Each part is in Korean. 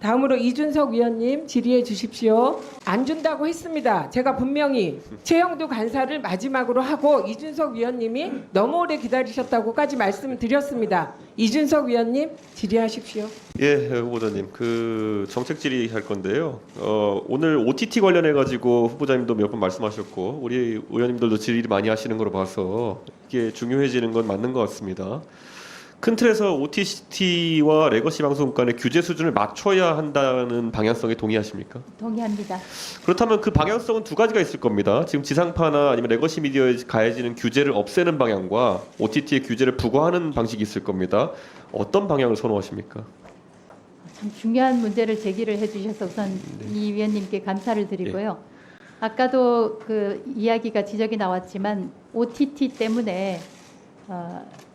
다음으로 이준석 위원님 질의해 주십시오. 안 준다고 했습니다. 제가 분명히 최영두 간사를 마지막으로 하고 이준석 위원님이 너무 오래 기다리셨다고까지 말씀드렸습니다. 이준석 위원님 질의하십시오. 예, 후보자님, 그 정책 질의할 건데요. 오늘 OTT 관련해 가지고 후보자님도 몇 번 말씀하셨고 우리 의원님들도 질의를 많이 하시는 걸로 봐서 이게 중요해지는 건 맞는 것 같습니다. 큰 틀에서 OTT와 레거시 방송 간의 규제 수준을 맞춰야 한다는 방향성에 동의하십니까? 동의합니다. 그렇다면 그 방향성은 두 가지가 있을 겁니다. 지금 지상파나 아니면 레거시 미디어에 가해지는 규제를 없애는 방향과 OTT의 규제를 부과하는 방식이 있을 겁니다. 어떤 방향을 선호하십니까? 참 중요한 문제를 제기를 해주셔서 우선 이 위원님께 감사를 드리고요. 아까도 그 이야기가 지적이 나왔지만 OTT 때문에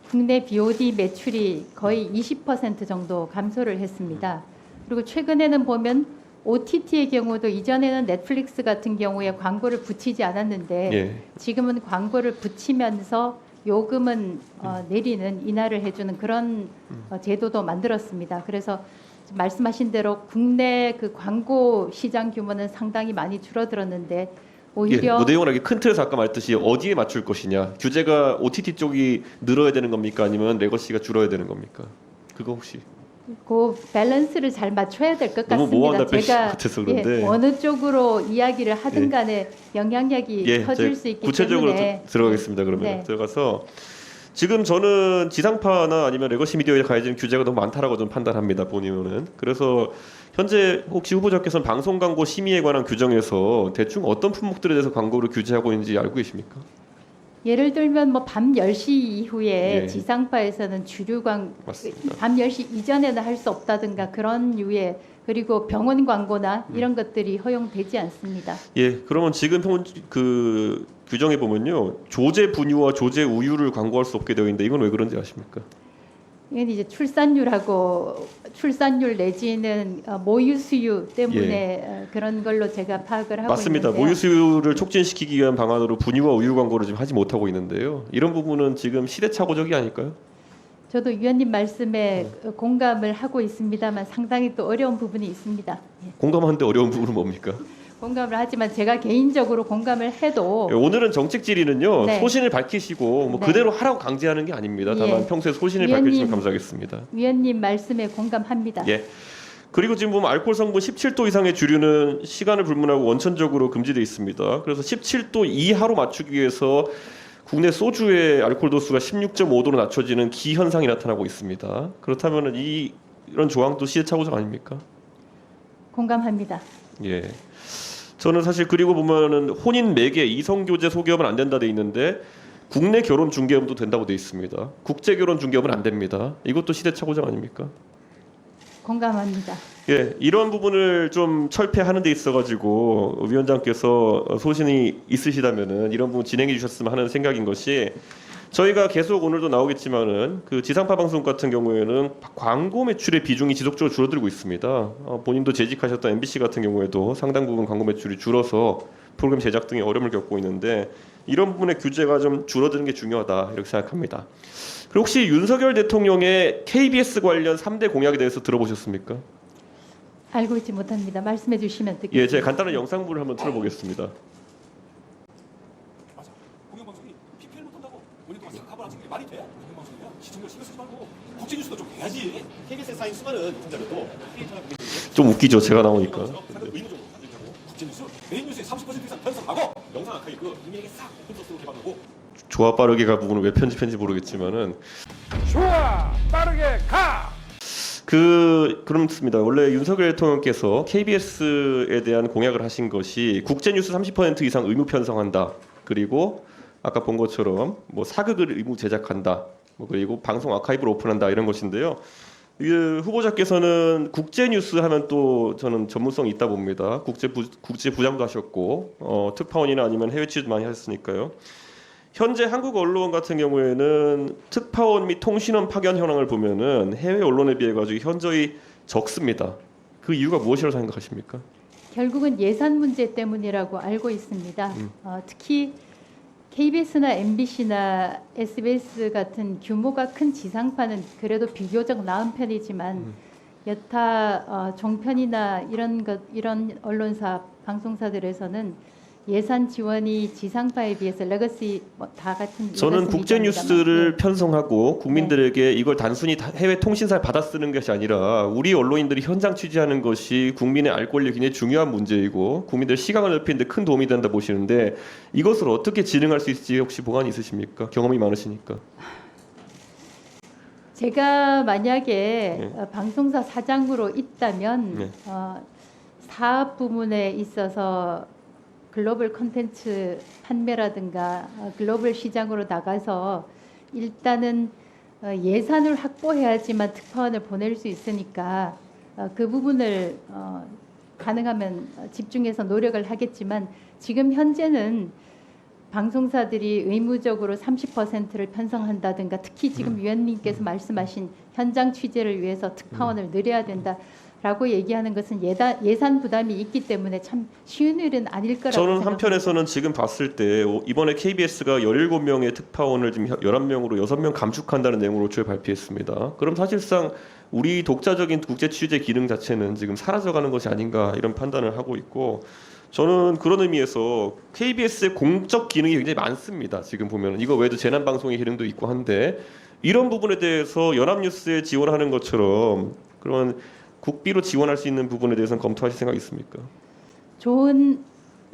국내 BOD 매출이 거의 20% 정도 감소를 했습니다. 그리고 최근에는 보면 OTT의 경우도 이전에는 넷플릭스 같은 경우에 광고를 붙이지 않았는데 예. 지금은 광고를 붙이면서 요금은 내리는 인하를 해주는 그런 제도도 만들었습니다. 그래서 말씀하신 대로 국내 그 광고 시장 규모는 상당히 많이 줄어들었는데 오히려 뭐 내용은 큰 틀에서 아까 말했듯이 어디에 맞출 것이냐, 규제가 OTT 쪽이 늘어야 되는 겁니까, 아니면 레거시가 줄어야 되는 겁니까? 그거 혹시 그 밸런스를 잘 맞춰야 될 것 너무 같습니다. 모호한 답변이 제가 같아서 그런데. 어느 쪽으로 이야기를 하든 예. 간에 영향력이 예, 커질 제가 수 있기 구체적으로 때문에 들어가겠습니다. 그러면 네. 들어가서 지금 저는 지상파나 아니면 레거시 미디어에 가해지는 규제가 너무 많다라고 좀 판단합니다. 본인은. 그래서 현재 혹시 후보자께서는 방송 광고 심의에 관한 규정에서 대충 어떤 품목들에 대해서 광고를 규제하고 있는지 알고 계십니까? 예를 들면 뭐 밤 10시 이후에 예. 지상파에서는 주류광 맞습니다. 밤 10시 이전에는 할 수 없다든가 그런 류의 그리고 병원 광고나 이런 것들이 허용되지 않습니다. 예, 그러면 지금 그 규정에 보면요, 조제 분유와 조제 우유를 광고할 수 없게 되어 있는데 이건 왜 그런지 아십니까? 이건 이제 출산율하고 출산율 내지는 모유 수유 때문에 그런 걸로 제가 파악을 하고 맞습니다. 있는데요. 모유 수유를 촉진시키기 위한 방안으로 분유와 우유 광고를 지금 하지 못하고 있는데요. 이런 부분은 지금 시대착오적이 아닐까요? 저도 위원님 말씀에 공감을 하고 있습니다만 상당히 또 어려운 부분이 있습니다. 예. 공감하는데 어려운 부분은 뭡니까? 공감을 하지만 제가 개인적으로 공감을 해도 예, 오늘은 정책 질의는요, 네. 소신을 밝히시고 뭐 네. 그대로 하라고 강제하는 게 아닙니다. 다만 예. 평소에 소신을 위원님. 밝혀주시면 감사하겠습니다. 위원님 말씀에 공감합니다. 예. 그리고 지금 보면 알코올 성분 17도 이상의 주류는 시간을 불문하고 원천적으로 금지되어 있습니다. 그래서 17도 이하로 맞추기 위해서 국내 소주의 알코올 도수가 16.5도로 낮춰지는 기현상이 나타나고 있습니다. 그렇다면 이런 조항도 시대착오적 아닙니까? 공감합니다. 예. 저는 사실 그리고 보면은 혼인 매개 이성 교제 소개업은 안 된다 돼 있는데 국내 결혼 중개업도 된다고 돼 있습니다. 국제 결혼 중개업은 안 됩니다. 이것도 시대착오적 아닙니까? 공감합니다. 예, 이런 부분을 좀 철폐하는 데 있어가지고 위원장께서 소신이 있으시다면은 이런 부분 진행해 주셨으면 하는 생각인 것이, 저희가 계속 오늘도 나오겠지만은 그 지상파 방송 같은 경우에는 광고 매출의 비중이 지속적으로 줄어들고 있습니다. 본인도 재직하셨던 MBC 같은 경우에도 상당 부분 광고 매출이 줄어서 프로그램 제작 등의 어려움을 겪고 있는데 이런 부분의 규제가 좀 줄어드는 게 중요하다 이렇게 생각합니다. 그리고 혹시 윤석열 대통령의 KBS 관련 3대 공약에 대해서 들어보셨습니까? 알고 있지 못합니다. 말씀해 주시면 듣겠습니다. 예, 제가 간단한 영상부를 한번 틀어보겠습니다. 맞아. 공영방송이 PPL 못한다고 우리도 싹 하지 말이 돼? 공영방송이야. 시청률 신경 쓰지 말고 국제 뉴스도 좀 해야지. KBS에 쌓인 수많은 유통자들도 크리에이터나 좀 웃기죠, 제가 나오니까. 의무적으로 만들고 국제 뉴스 메인 뉴스의 30% 이상 편성하고 영상 아카이브 국민에게 싹 오픈소스로 개방하고. 좋아 빠르게 가 부분을 왜 편집했는지 모르겠지만은 좋아 빠르게 가. 그렇습니다. 원래 윤석열 대통령께서 KBS에 대한 공약을 하신 것이 국제 뉴스 30% 이상 의무 편성한다. 그리고 아까 본 것처럼 뭐 사극을 의무 제작한다. 뭐 그리고 방송 아카이브를 오픈한다 이런 것인데요. 후보자께서는 국제 뉴스 하면 또 저는 전문성이 있다 봅니다. 국제 부장도 하셨고 특파원이나 아니면 해외 취재도 많이 하셨으니까요. 현재 한국 언론 같은 경우에는 특파원 및 통신원 파견 현황을 보면은 해외 언론에 비해 가지고 현저히 적습니다. 그 이유가 무엇이라고 생각하십니까? 결국은 예산 문제 때문이라고 알고 있습니다. 특히 KBS나 MBC나 SBS 같은 규모가 큰 지상파는 그래도 비교적 나은 편이지만 여타 종편이나 이런 언론사 방송사들에서는 예산 지원이 지상파에 비해서 레거시 다 같은 저는 레거시 국제 미디어입니다만, 뉴스를 네. 편성하고 국민들에게 이걸 단순히 해외 통신사에 받아 쓰는 것이 아니라 우리 언론인들이 현장 취재하는 것이 국민의 알 권리 굉장히 중요한 문제이고 국민들 시각을 넓히는 데 큰 도움이 된다 보시는데 이것을 어떻게 진행할 수 있을지 혹시 보관이 있으십니까? 경험이 많으시니까. 제가 만약에 방송사 사장으로 있다면 네. 사업 부문에 있어서 글로벌 콘텐츠 판매라든가 글로벌 시장으로 나가서 일단은 예산을 확보해야지만 특파원을 보낼 수 있으니까 그 부분을 가능하면 집중해서 노력을 하겠지만 지금 현재는 방송사들이 의무적으로 30%를 편성한다든가 특히 지금 위원님께서 말씀하신 현장 취재를 위해서 특파원을 늘려야 된다라고 얘기하는 것은 예산 부담이 있기 때문에 참 쉬운 일은 아닐 거라고 저는 생각합니다. 한편에서는 지금 봤을 때 이번에 KBS가 17명의 특파원을 지금 11명으로 6명 감축한다는 내용으로 애초에 발표했습니다. 그럼 사실상 우리 독자적인 국제 취재 기능 자체는 지금 사라져가는 것이 아닌가 이런 판단을 하고 있고 저는 그런 의미에서 KBS의 공적 기능이 굉장히 많습니다. 지금 보면 이거 외에도 재난 방송의 기능도 있고 한데 이런 부분에 대해서 연합뉴스에 지원하는 것처럼 그런 국비로 지원할 수 있는 부분에 대해서는 검토하실 생각 있습니까? 좋은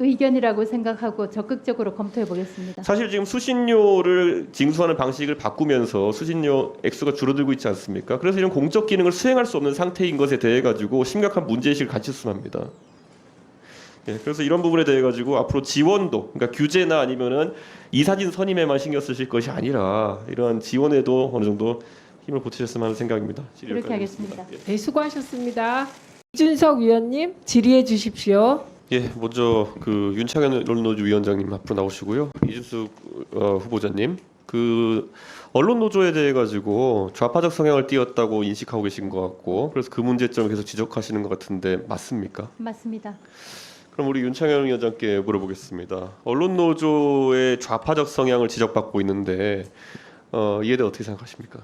의견이라고 생각하고 적극적으로 검토해 보겠습니다. 사실 지금 수신료를 징수하는 방식을 바꾸면서 수신료 액수가 줄어들고 있지 않습니까? 그래서 이런 공적 기능을 수행할 수 없는 상태인 것에 대해 가지고 심각한 문제의식을 가졌으면 합니다. 예, 그래서 이런 부분에 대해 가지고 앞으로 지원도, 그러니까 규제나 아니면은 이사진 선임에만 신경 쓰실 것이 아니라 이러한 지원에도 어느 정도 힘을 보태셨으면 하는 생각입니다. 그렇게 하겠습니다. 네, 수고하셨습니다. 이준석 위원님 질의해 주십시오. 예, 먼저 그 윤창현 언론노조 위원장님 앞으로 나오시고요. 이준숙 후보자님, 그 언론노조에 대해 가지고 좌파적 성향을 띄었다고 인식하고 계신 것 같고, 그래서 그 문제점을 계속 지적하시는 것 같은데 맞습니까? 맞습니다. 그럼 우리 윤창현 위원장께 물어보겠습니다. 언론노조의 좌파적 성향을 지적받고 있는데 이에 대해 어떻게 생각하십니까?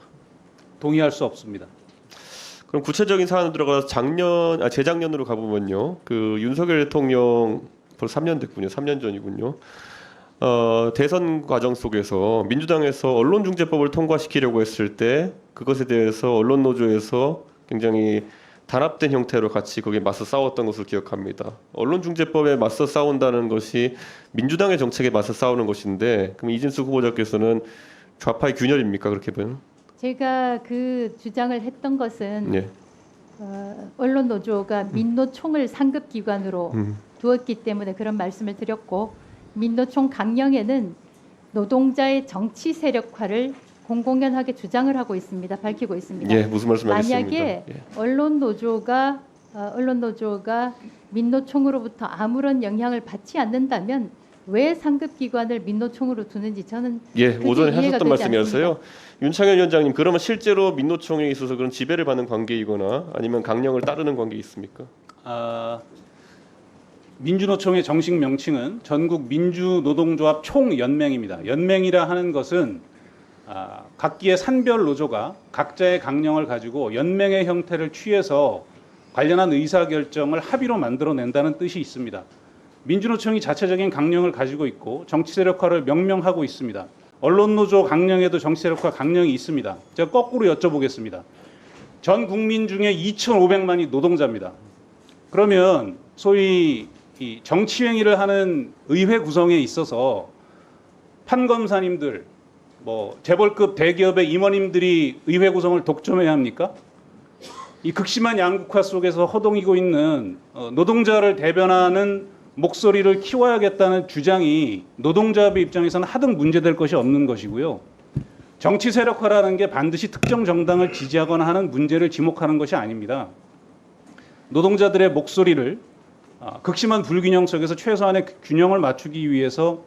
동의할 수 없습니다. 그럼 구체적인 사안으로 들어가서 재작년으로 가보면요, 그 윤석열 대통령 벌써 3년 됐군요, 3년 전이군요. 대선 과정 속에서 민주당에서 언론중재법을 통과시키려고 했을 때 그것에 대해서 언론노조에서 굉장히 단합된 형태로 같이 거기에 맞서 싸웠던 것을 기억합니다. 언론중재법에 맞서 싸운다는 것이 민주당의 정책에 맞서 싸우는 것인데, 그럼 이진숙 후보자께서는 좌파의 균열입니까? 그렇게 보면? 제가 그 주장을 했던 것은 예. 언론 노조가 민노총을 상급 기관으로 두었기 때문에 그런 말씀을 드렸고 민노총 강령에는 노동자의 정치 세력화를 공공연하게 주장을 하고 있습니다. 밝히고 있습니다. 예, 무슨 말씀하셨습니까? 만약에 예. 언론 노조가 민노총으로부터 아무런 영향을 받지 않는다면 왜 상급 기관을 민노총으로 두는지 저는 예, 그게 오전에 이해가 하셨던 되지 말씀이었어요. 윤창현 위원장님, 그러면 실제로 민노총에 있어서 그런 지배를 받는 관계이거나 아니면 강령을 따르는 관계 있습니까? 민주노총의 정식 명칭은 전국 민주노동조합 총연맹입니다. 연맹이라 하는 것은 각기의 산별 노조가 각자의 강령을 가지고 연맹의 형태를 취해서 관련한 의사결정을 합의로 만들어낸다는 뜻이 있습니다. 민주노총이 자체적인 강령을 가지고 있고 정치세력화를 명명하고 있습니다. 언론노조 강령에도 정치세력화 강령이 있습니다. 제가 거꾸로 여쭤보겠습니다. 전 국민 중에 2,500만이 노동자입니다. 그러면 소위 이 정치행위를 하는 의회 구성에 있어서 판검사님들, 재벌급 대기업의 임원님들이 의회 구성을 독점해야 합니까? 이 극심한 양극화 속에서 허동이고 있는 노동자를 대변하는 목소리를 키워야겠다는 주장이 노동자의 입장에서는 하등 문제될 것이 없는 것이고요. 정치 세력화라는 게 반드시 특정 정당을 지지하거나 하는 문제를 지목하는 것이 아닙니다. 노동자들의 목소리를 극심한 불균형 속에서 최소한의 균형을 맞추기 위해서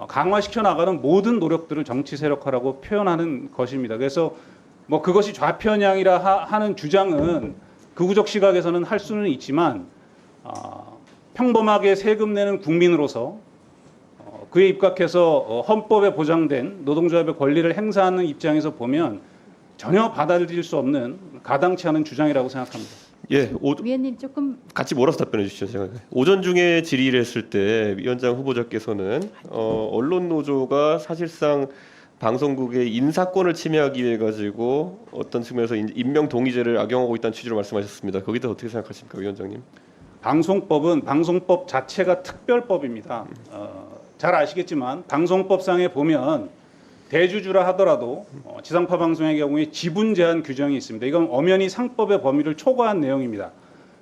강화시켜 나가는 모든 노력들을 정치 세력화라고 표현하는 것입니다. 그래서 그것이 좌편향이라 하는 주장은 극우적 시각에서는 할 수는 있지만 평범하게 세금 내는 국민으로서 그에 입각해서 헌법에 보장된 노동조합의 권리를 행사하는 입장에서 보면 전혀 받아들일 수 없는 가당치 않은 주장이라고 생각합니다. 예, 위원님 조금 같이 몰아서 답변해 주시죠. 제가 오전 중에 질의를 했을 때 위원장 후보자께서는 언론 노조가 사실상 방송국의 인사권을 침해하기 위해 가지고 어떤 측면에서 임명 동의제를 악용하고 있다는 취지로 말씀하셨습니다. 거기에 대해서 어떻게 생각하십니까, 위원장님? 방송법은 방송법 자체가 특별법입니다. 잘 아시겠지만 방송법상에 보면 대주주라 하더라도 지상파 방송의 경우에 지분 제한 규정이 있습니다. 이건 엄연히 상법의 범위를 초과한 내용입니다.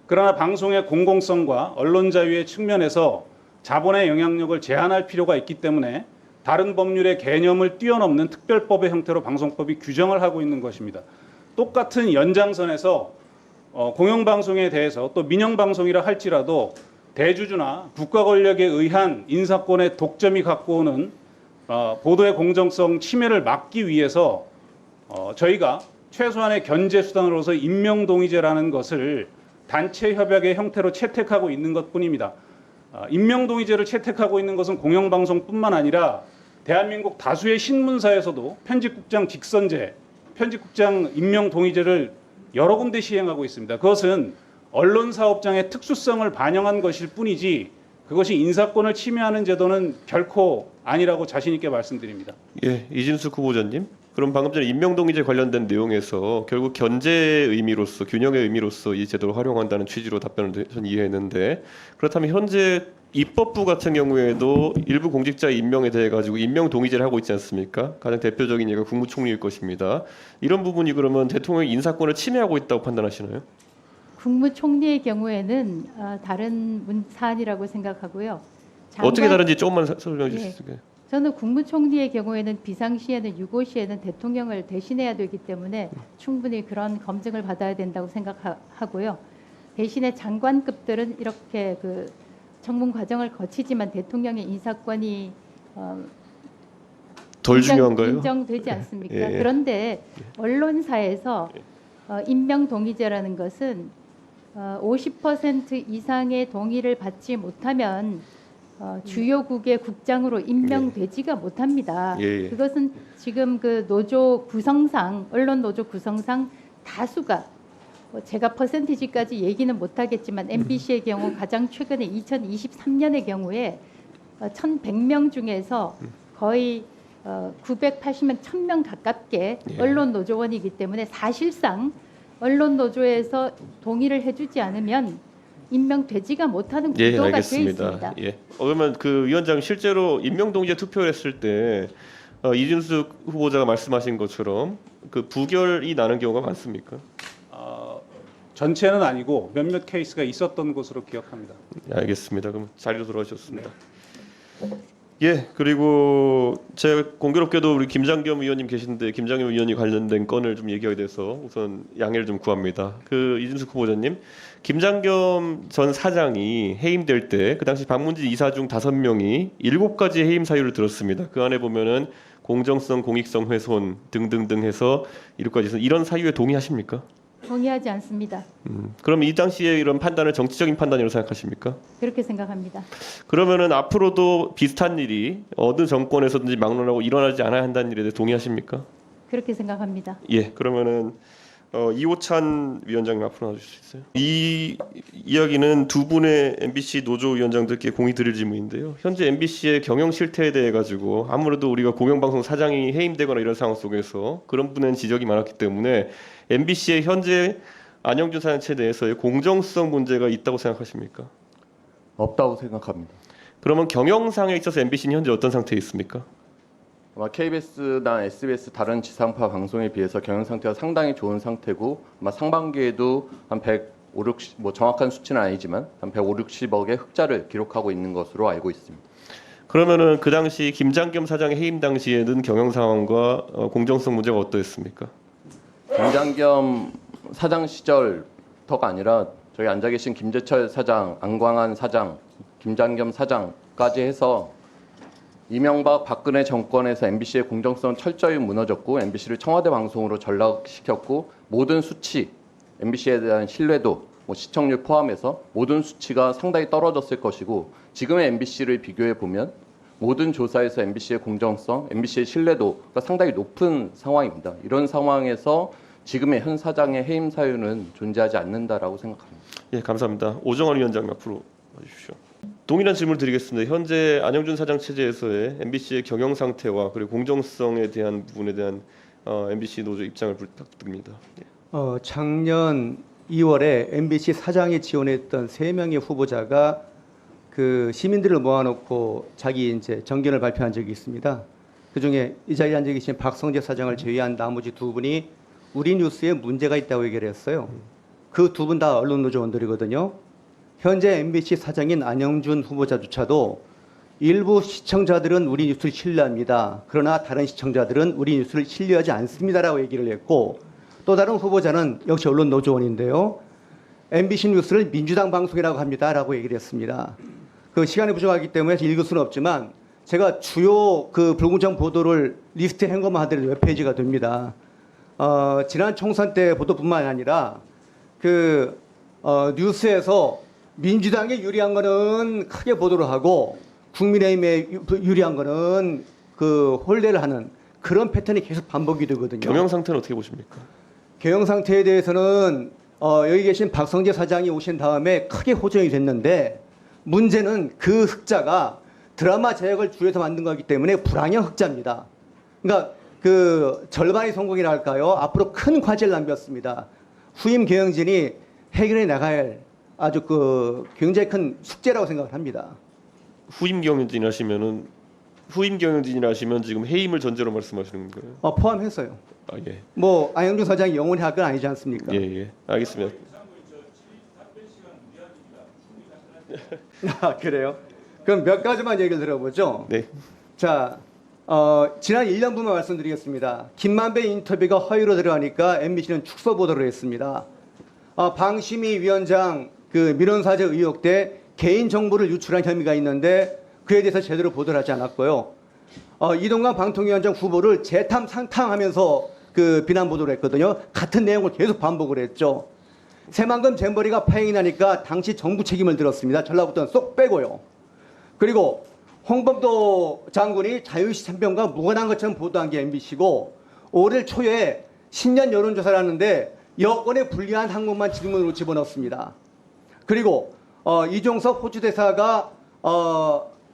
그러나 방송의 공공성과 언론 자유의 측면에서 자본의 영향력을 제한할 필요가 있기 때문에 다른 법률의 개념을 뛰어넘는 특별법의 형태로 방송법이 규정을 하고 있는 것입니다. 똑같은 연장선에서 공영방송에 대해서 또 민영방송이라 할지라도 대주주나 국가 권력에 의한 인사권의 독점이 갖고 오는 보도의 공정성 침해를 막기 위해서 저희가 최소한의 견제 수단으로서 임명동의제라는 것을 단체 협약의 형태로 채택하고 있는 것뿐입니다. 임명동의제를 채택하고 있는 것은 공영방송뿐만 아니라 대한민국 다수의 신문사에서도 편집국장 직선제, 편집국장 임명동의제를 여러 군데 시행하고 있습니다. 그것은 언론사업장의 특수성을 반영한 것일 뿐이지 그것이 인사권을 침해하는 제도는 결코 아니라고 자신 있게 말씀드립니다. 예, 이진숙 후보자님. 그럼 방금 전에 임명동의제 관련된 내용에서 결국 견제의 의미로서 균형의 의미로서 이 제도를 활용한다는 취지로 답변을 전 이해했는데 그렇다면 현재 입법부 같은 경우에도 일부 공직자 임명에 대해 가지고 임명 동의제를 하고 있지 않습니까? 가장 대표적인 예가 국무총리일 것입니다. 이런 부분이 그러면 대통령의 인사권을 침해하고 있다고 판단하시나요? 국무총리의 경우에는 다른 사안이라고 생각하고요. 어떻게 다른지 조금만 설명해 주실 수 있을까요? 저는 국무총리의 경우에는 비상시에는 유고시에는 대통령을 대신해야 되기 때문에 충분히 그런 검증을 받아야 된다고 생각하고요. 대신에 장관급들은 이렇게 그 청문 과정을 거치지만 대통령의 인사권이 덜 중요한가요? 인정되지 않습니까? 예. 그런데 언론사에서 임명 동의제라는 것은 50% 이상의 동의를 받지 못하면 주요국의 국장으로 임명되지가 못합니다. 예. 그것은 지금 그 노조 구성상 언론 노조 구성상 다수가 제가 퍼센티지까지 얘기는 못하겠지만 MBC의 경우 가장 최근에 2023년의 경우에 1,100명 중에서 거의 980명, 1,000명 가깝게 언론 노조원이기 때문에 사실상 언론 노조에서 동의를 해주지 않으면 임명되지가 못하는 구도가 되어 있습니다. 예. 그러면 그 위원장 실제로 임명 동의제 투표를 했을 때 이준숙 후보자가 말씀하신 것처럼 그 부결이 나는 경우가 많습니까? 전체는 아니고 몇몇 케이스가 있었던 것으로 기억합니다. 알겠습니다. 그럼 자리로 돌아오셨습니다. 예, 그리고 제가 공교롭게도 우리 김장겸 의원님 계신데 김장겸 의원이 관련된 건을 좀 얘기하게 돼서 우선 양해를 좀 구합니다. 그 이준숙 후보자님, 김장겸 전 사장이 해임될 때 그 당시 박문진 이사 중 5명이 7가지 해임 사유를 들었습니다. 그 안에 보면은 공정성, 공익성 훼손 등등등 해서 7가지 있습니다. 이런 사유에 동의하십니까? 동의하지 않습니다. 그럼 이 당시에 이런 판단을 정치적인 판단이라고 생각하십니까? 그렇게 생각합니다. 그러면은 앞으로도 비슷한 일이 어느 정권에서든지 막론하고 일어나지 않아야 한다는 일에 대해 동의하십니까? 그렇게 생각합니다. 예, 그러면은 이호찬 위원장님 앞으로 나와주실 수 있어요? 이 이야기는 두 분의 MBC 노조 위원장들께 공의 드릴 질문인데요. 현재 MBC의 경영 실태에 대해 가지고 아무래도 우리가 공영방송 사장이 해임되거나 이런 상황 속에서 그런 분의 지적이 많았기 때문에 MBC의 현재 안영준 사장체에 대해서의 공정성 문제가 있다고 생각하십니까? 없다고 생각합니다. 그러면 경영상에 있어서 MBC는 현재 어떤 상태에 있습니까? 아마 KBS나 SBS 다른 지상파 방송에 비해서 경영 상태가 상당히 좋은 상태고 아마 상반기에도 한 150, 뭐 정확한 수치는 아니지만 한 150~160억의 흑자를 기록하고 있는 것으로 알고 있습니다. 그러면은 그 당시 김장겸 사장의 해임 당시에는 경영 상황과 공정성 문제가 어떠했습니까? 김장겸 사장 시절부터가 아니라 저희 앉아 계신 김재철 사장, 안광한 사장, 김장겸 사장까지 해서 이명박 박근혜 정권에서 MBC의 공정성은 철저히 무너졌고 MBC를 청와대 방송으로 전락시켰고 모든 수치, MBC에 대한 신뢰도, 뭐 시청률 포함해서 모든 수치가 상당히 떨어졌을 것이고 지금의 MBC를 비교해 보면 모든 조사에서 MBC의 공정성, MBC의 신뢰도가 상당히 높은 상황입니다. 이런 상황에서 지금의 현 사장의 해임 사유는 존재하지 않는다라고 생각합니다. 예, 감사합니다. 오정환 위원장 앞으로 와주십시오. 동일한 질문을 드리겠습니다. 현재 안영준 사장 체제에서의 MBC의 경영 상태와 그리고 공정성에 대한 부분에 대한 MBC 노조 입장을 부탁드립니다. 예. 작년 2월에 MBC 사장이 지원했던 3명의 후보자가 그 시민들을 모아놓고 자기 이제 정견을 발표한 적이 있습니다. 그 중에 이 자리에 앉아 계신 박성재 사장을 제외한 나머지 2분이 우리 뉴스에 문제가 있다고 얘기를 했어요. 그 2분 다 언론노조원들이거든요. 현재 MBC 사장인 안영준 후보자조차도 일부 시청자들은 우리 뉴스를 신뢰합니다. 그러나 다른 시청자들은 우리 뉴스를 신뢰하지 않습니다라고 얘기를 했고, 또 다른 후보자는 역시 언론노조원인데요. MBC 뉴스를 민주당 방송이라고 합니다라고 얘기를 했습니다. 그 시간이 부족하기 때문에 읽을 수는 없지만 제가 주요 그 불공정 보도를 리스트에 한 것만 하더라도 몇 페이지가 됩니다. 지난 총선 때 보도뿐만 아니라 그 뉴스에서 민주당에 유리한 거는 크게 보도를 하고 국민의힘에 유리한 거는 그 홀대를 하는 그런 패턴이 계속 반복이 되거든요. 경영 상태는 어떻게 보십니까? 경영 상태에 대해서는 여기 계신 박성재 사장이 오신 다음에 크게 호전이 됐는데, 문제는 그 흑자가 드라마 제작을 주에서 만든 거기 때문에 불황형 흑자입니다. 그러니까 그 절반의 성공이라 할까요? 앞으로 큰 과제를 남겼습니다. 후임 경영진이 해결해 나가야 할 아주 그 굉장히 큰 숙제라고 생각을 합니다. 후임 경영진 하시면 지금 해임을 전제로 말씀하시는 거예요? 포함해서요. 아, 예. 뭐 안영준 사장이 영원히 할 건 아니지 않습니까? 예, 예. 알겠습니다. 아, 그래요? 그럼 몇 가지만 얘기를 들어보죠. 네. 자, 지난 1년분만 말씀드리겠습니다. 김만배 인터뷰가 허위로 들어가니까 MBC는 축소 보도를 했습니다. 방심희 위원장 그 민원사제 의혹 때 개인 정보를 유출한 혐의가 있는데 그에 대해서 제대로 보도를 하지 않았고요. 이동관 방통위원장 후보를 재탐 상탕하면서 그 비난 보도를 했거든요. 같은 내용을 계속 반복을 했죠. 새만금 잼버리가 파행이 나니까 당시 정부 책임을 들었습니다. 전라북도는 쏙 빼고요. 그리고 홍범도 장군이 자유시 참변과 무관한 것처럼 보도한 게 MBC고, 올해 초에 신년 여론조사를 하는데 여권에 불리한 항목만 질문으로 집어넣습니다. 그리고 이종석 호주 대사가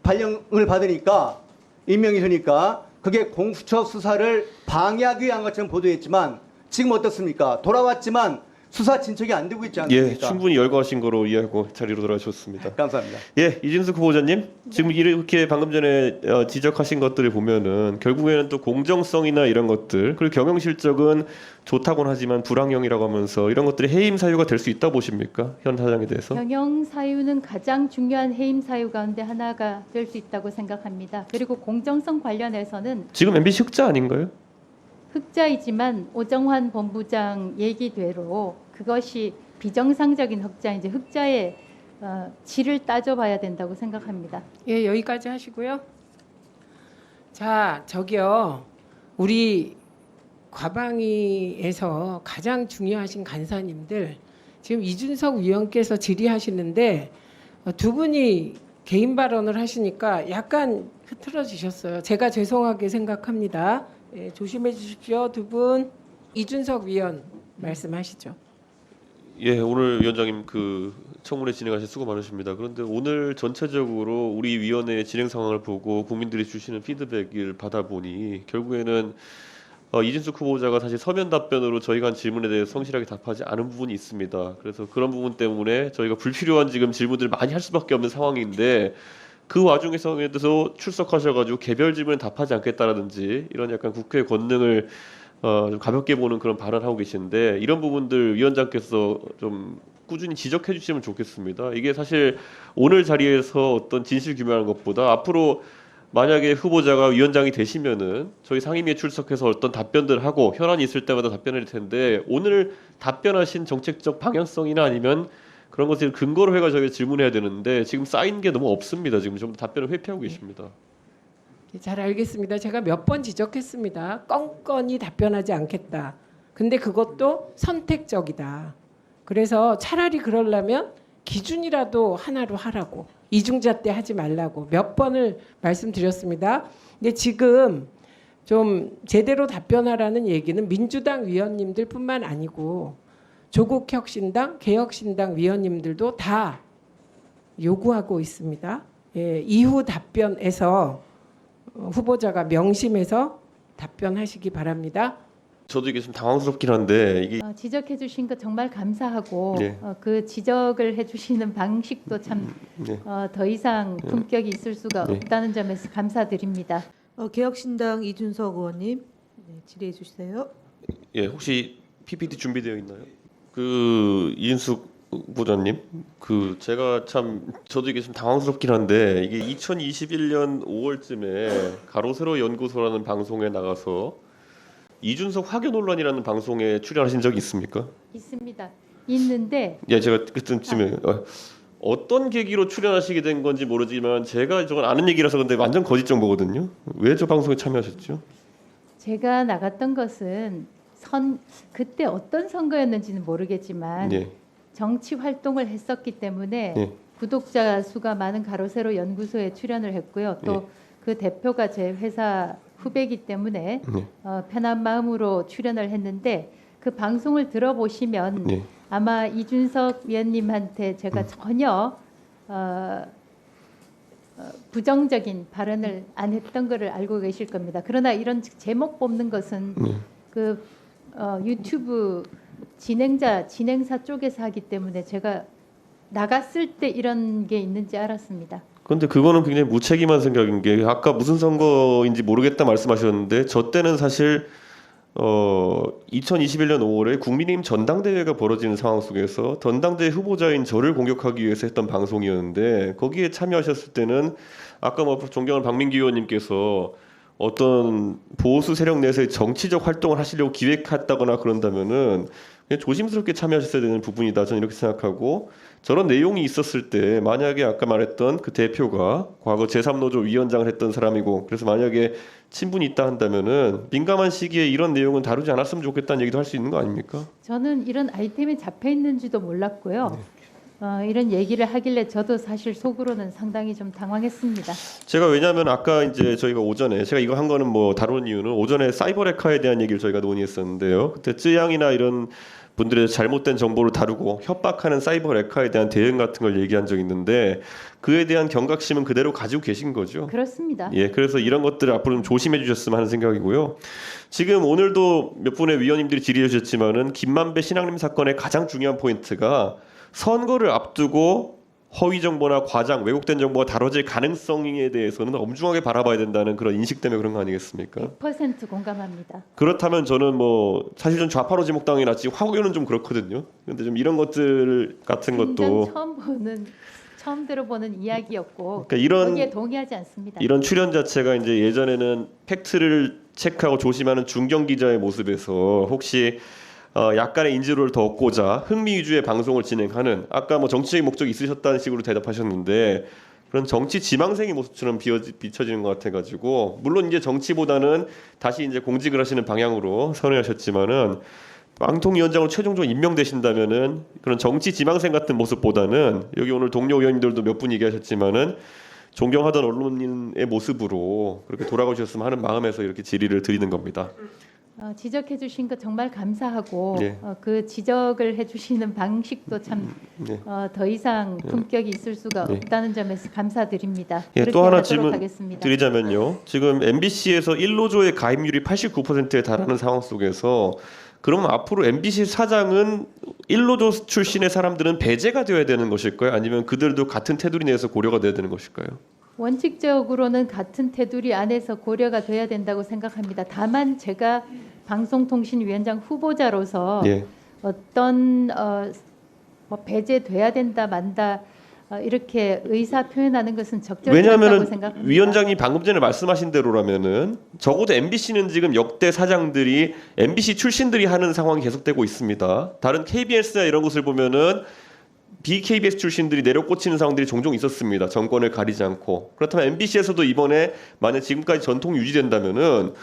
발령을 받으니까 임명이 되니까 그게 공수처 수사를 방해하기 위한 것처럼 보도했지만 지금 어떻습니까? 돌아왔지만 수사 진척이 안 되고 있지 않습니까? 예, 충분히 열거하신 거로 이해하고 자리로 돌아가셨습니다. 감사합니다. 예, 이진숙 후보자님, 지금 이렇게 방금 전에 지적하신 것들을 보면은 결국에는 또 공정성이나 이런 것들, 그리고 경영 실적은 좋다고는 하지만 불황형이라고 하면서 이런 것들이 해임 사유가 될 수 있다 보십니까? 현 사장에 대해서? 경영 사유는 가장 중요한 해임 사유 가운데 하나가 될 수 있다고 생각합니다. 그리고 공정성 관련해서는 지금 MBC 흑자 아닌가요? 흑자이지만 오정환 본부장 얘기대로 그것이 비정상적인 흑자인지 흑자의 질을 따져봐야 된다고 생각합니다. 예, 여기까지 하시고요. 자, 저기요. 우리 과방위에서 가장 중요하신 간사님들, 지금 이준석 위원께서 질의하시는데 두 분이 개인 발언을 하시니까 약간 흐트러지셨어요. 제가 죄송하게 생각합니다. 예, 조심해 주십시오. 두 분. 이준석 위원 말씀하시죠. 예, 오늘 위원장님 그 청문회 진행하신 수고 많으십니다. 그런데 오늘 전체적으로 우리 위원회의 진행 상황을 보고 국민들이 주시는 피드백을 받아보니 결국에는 이진숙 후보자가 사실 서면 답변으로 저희가 한 질문에 대해 성실하게 답하지 않은 부분이 있습니다. 그래서 그런 부분 때문에 저희가 불필요한 지금 질문들을 많이 할 수밖에 없는 상황인데, 그 와중에서 출석하셔가지고 개별 질문에 답하지 않겠다라든지 이런 약간 국회 권능을 좀 가볍게 보는 그런 발언하고 계신데, 이런 부분들 위원장께서 좀 꾸준히 지적해 주시면 좋겠습니다. 이게 사실 오늘 자리에서 어떤 진실 규명하는 것보다 앞으로 만약에 후보자가 위원장이 되시면은 저희 상임위에 출석해서 어떤 답변들을 하고 현안이 있을 때마다 답변할 텐데, 오늘 답변하신 정책적 방향성이나 아니면 그런 것을 근거로 해가 저희가 질문해야 되는데 지금 쌓인 게 너무 없습니다. 지금 좀 답변을 회피하고 계십니다. 잘 알겠습니다. 제가 몇 번 지적했습니다. 껌껌이 답변하지 않겠다. 근데 그것도 선택적이다. 그래서 차라리 그러려면 기준이라도 하나로 하라고. 이중잣대 하지 말라고 몇 번을 말씀드렸습니다. 근데 지금 좀 제대로 답변하라는 얘기는 민주당 위원님들뿐만 아니고 조국혁신당, 개혁신당 위원님들도 다 요구하고 있습니다. 예, 이후 답변에서 후보자가 명심해서 답변하시기 바랍니다. 저도 이게 좀 당황스럽긴 한데 이게 지적해 주신 거 정말 감사하고 네. 그 지적을 해 주시는 방식도 참 네. 더 이상 품격이 있을 수가 네. 없다는 점에서 감사드립니다. 개혁신당 이준석 의원님 질의해 주세요. 예, 혹시 PPT 준비되어 있나요? 그 이인숙 부장님, 그 제가 참 저도 이게 좀 당황스럽긴 한데 이게 2021년 5월쯤에 가로세로 연구소라는 방송에 나가서 이준석 화교 논란이라는 방송에 출연하신 적이 있습니까? 있습니다. 있는데 예, 제가 그때쯤에 어떤 계기로 출연하시게 된 건지 모르지만 제가 저건 아는 얘기라서 근데 완전 거짓 정보거든요. 왜 저 방송에 참여하셨죠? 제가 나갔던 것은 그때 어떤 선거였는지는 모르겠지만 예, 정치 활동을 했었기 때문에 예. 구독자 수가 많은 가로세로 연구소에 출연을 했고요. 또 그 대표가 제 회사 후배이기 때문에 네. 편한 마음으로 출연을 했는데 그 방송을 들어보시면 네. 아마 이준석 위원님한테 제가 전혀 부정적인 발언을 안 했던 것을 알고 계실 겁니다. 그러나 이런 제목 뽑는 것은 그 유튜브 진행사 쪽에서 하기 때문에 제가 나갔을 때 이런 게 있는지 알았습니다. 근데 그거는 굉장히 무책임한 생각인 게 아까 무슨 선거인지 모르겠다 말씀하셨는데 저 때는 사실 2021년 5월에 국민의힘 전당대회가 벌어지는 상황 속에서 전당대회 후보자인 저를 공격하기 위해서 했던 방송이었는데 거기에 참여하셨을 때는 아까 뭐 존경하는 박민기 의원님께서 어떤 보수 세력 내에서의 정치적 활동을 하시려고 기획했다거나 그런다면은 그냥 조심스럽게 참여하셨어야 되는 부분이다. 저는 이렇게 생각하고 저런 내용이 있었을 때 만약에 아까 말했던 그 대표가 과거 제3노조 위원장을 했던 사람이고 그래서 만약에 친분이 있다 한다면은 민감한 시기에 이런 내용은 다루지 않았으면 좋겠다는 얘기도 할 수 있는 거 아닙니까? 저는 이런 아이템이 잡혀 있는지도 몰랐고요. 이런 얘기를 하길래 저도 사실 속으로는 상당히 좀 당황했습니다. 제가 왜냐하면 아까 이제 저희가 오전에 제가 이거 한 거는 뭐 다룬 이유는 오전에 사이버 레카에 대한 얘기를 저희가 논의했었는데요. 그때 쯔양이나 이런 분들의 잘못된 정보를 다루고 협박하는 사이버 레카에 대한 대응 같은 걸 얘기한 적이 있는데 그에 대한 경각심은 그대로 가지고 계신 거죠. 그렇습니다. 예, 그래서 이런 것들을 앞으로 좀 조심해 주셨으면 하는 생각이고요. 지금 오늘도 몇 분의 위원님들이 질의해 주셨지만은 김만배 신앙림 사건의 가장 중요한 포인트가 선거를 앞두고 허위 정보나 과장, 왜곡된 정보가 다뤄질 가능성에 대해서는 엄중하게 바라봐야 된다는 그런 인식 때문에 그런 거 아니겠습니까? 100% 공감합니다. 그렇다면 저는 뭐 사실 전 좌파로 지목당이 낫지 화교는 좀 그렇거든요. 근데 좀 이런 것들 같은 것도 처음 들어보는 이야기였고 그러니까 이런 거기에 동의하지 않습니다. 이런 출연 자체가 이제 예전에는 팩트를 체크하고 조심하는 중견 기자의 모습에서 혹시 약간의 인지도를 더 얻고자 흥미 위주의 방송을 진행하는 아까 뭐 정치적인 목적이 있으셨다는 식으로 대답하셨는데 그런 정치 지망생의 모습처럼 비춰지는 것 같아가지고 물론 이제 정치보다는 다시 이제 공직을 하시는 방향으로 선회하셨지만은 방통위원장으로 최종적으로 임명되신다면은 그런 정치 지망생 같은 모습보다는 여기 오늘 동료 의원님들도 몇 분 얘기하셨지만은 존경하던 언론인의 모습으로 그렇게 돌아가셨으면 하는 마음에서 이렇게 질의를 드리는 겁니다. 지적해 주신 거 정말 감사하고 네. 그 지적을 해 주시는 방식도 참 더 이상 품격이 있을 수가 네. 없다는 점에서 감사드립니다. 예, 그렇게 또 하나 하도록 질문 하겠습니다. 드리자면요. 지금 MBC에서 1노조의 가입률이 89%에 달하는 상황 속에서 그러면 앞으로 MBC 사장은 1노조 출신의 사람들은 배제가 되어야 되는 것일까요? 아니면 그들도 같은 테두리 내에서 고려가 돼야 되는 것일까요? 원칙적으로는 같은 테두리 안에서 고려가 돼야 된다고 생각합니다. 다만 제가 방송통신위원장 후보자로서 예. 어떤 뭐 배제돼야 된다 만다 이렇게 의사 표현하는 것은 적절치 않다고 왜냐하면 생각합니다. 위원장이 방금 전에 말씀하신 대로라면은 적어도 MBC는 지금 역대 사장들이 MBC 출신들이 하는 상황이 계속되고 있습니다. 다른 KBS나 이런 곳을 보면은 BKBS 출신들이 내려꽂히는 상황들이 종종 있었습니다. 정권을 가리지 않고. 그렇다면 MBC에서도 이번에 만약 지금까지 전통이 유지된다면은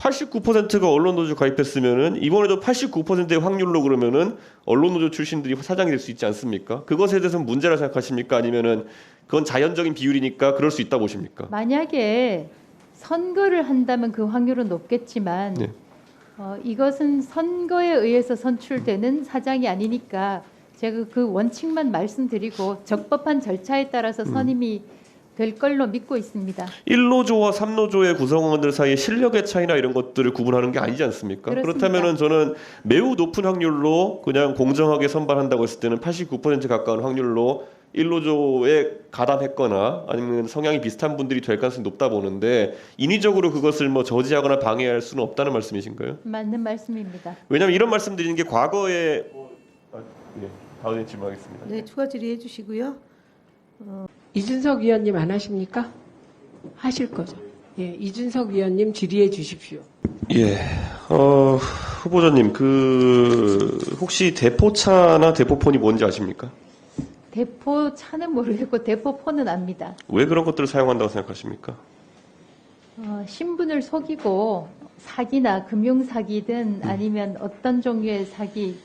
89%가 언론노조 가입했으면은 이번에도 89%의 확률로 그러면은 언론노조 출신들이 사장이 될 수 있지 않습니까? 그것에 대해서는 문제라 생각하십니까? 아니면은 그건 자연적인 비율이니까 그럴 수 있다 보십니까? 만약에 선거를 한다면 그 확률은 높겠지만 네. 이것은 선거에 의해서 선출되는 사장이 아니니까 제가 그 원칙만 말씀드리고 적법한 절차에 따라서 선임이 될 걸로 믿고 있습니다. 1노조와 3노조의 구성원들 사이의 실력의 차이나 이런 것들을 구분하는 게 아니지 않습니까? 그렇습니다. 그렇다면은 저는 매우 높은 확률로 그냥 공정하게 선발한다고 했을 때는 89% 가까운 확률로 1노조에 가담했거나 아니면 성향이 비슷한 분들이 될 가능성이 높다 보는데 인위적으로 그것을 뭐 저지하거나 방해할 수는 없다는 말씀이신가요? 맞는 말씀입니다. 왜냐하면 이런 말씀 드리는 게 과거에 다음 질문하겠습니다. 네, 추가 질의해 주시고요. 이준석 위원님 안 하십니까? 하실 거죠. 예, 이준석 위원님 질의해 주십시오. 예, 후보자님 혹시 대포차나 대포폰이 뭔지 아십니까? 대포차는 모르겠고 대포폰은 압니다. 왜 그런 것들을 사용한다고 생각하십니까? 신분을 속이고 사기나 금융 사기든 아니면 어떤 종류의 사기,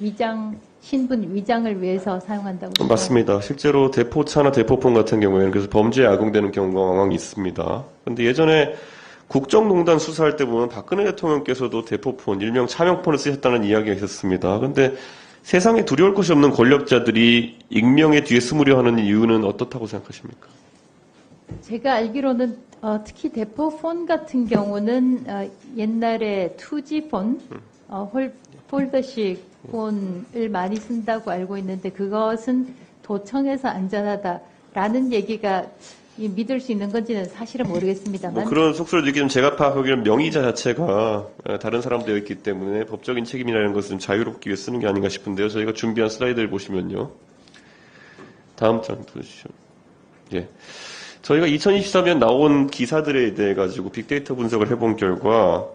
신분 위장을 위해서 사용한다고 생각합니다. 맞습니다. 실제로 대포차나 대포폰 같은 경우에는 그래서 범죄에 악용되는 경우가 왕왕 있습니다. 그런데 예전에 국정농단 수사할 때 보면 박근혜 대통령께서도 대포폰, 일명 차명폰을 쓰셨다는 이야기가 있었습니다. 그런데 세상에 두려울 것이 없는 권력자들이 익명의 뒤에 숨으려 하는 이유는 어떻다고 생각하십니까? 제가 알기로는 특히 대포폰 같은 경우는 옛날에 2G폰, 폴더식 폰을 많이 쓴다고 알고 있는데 그것은 도청에서 안전하다라는 얘기가 믿을 수 있는 건지는 사실은 모르겠습니다만 그런 속설을 얘기하면 제가 파악하기로는 명의자 자체가 다른 사람되어 있기 때문에 법적인 책임이라는 것은 자유롭기 위해 쓰는 게 아닌가 싶은데요. 저희가 준비한 슬라이드를 보시면요. 다음 장 보시죠. 예. 저희가 2023년 나온 기사들에 대해 가지고 빅데이터 분석을 해본 결과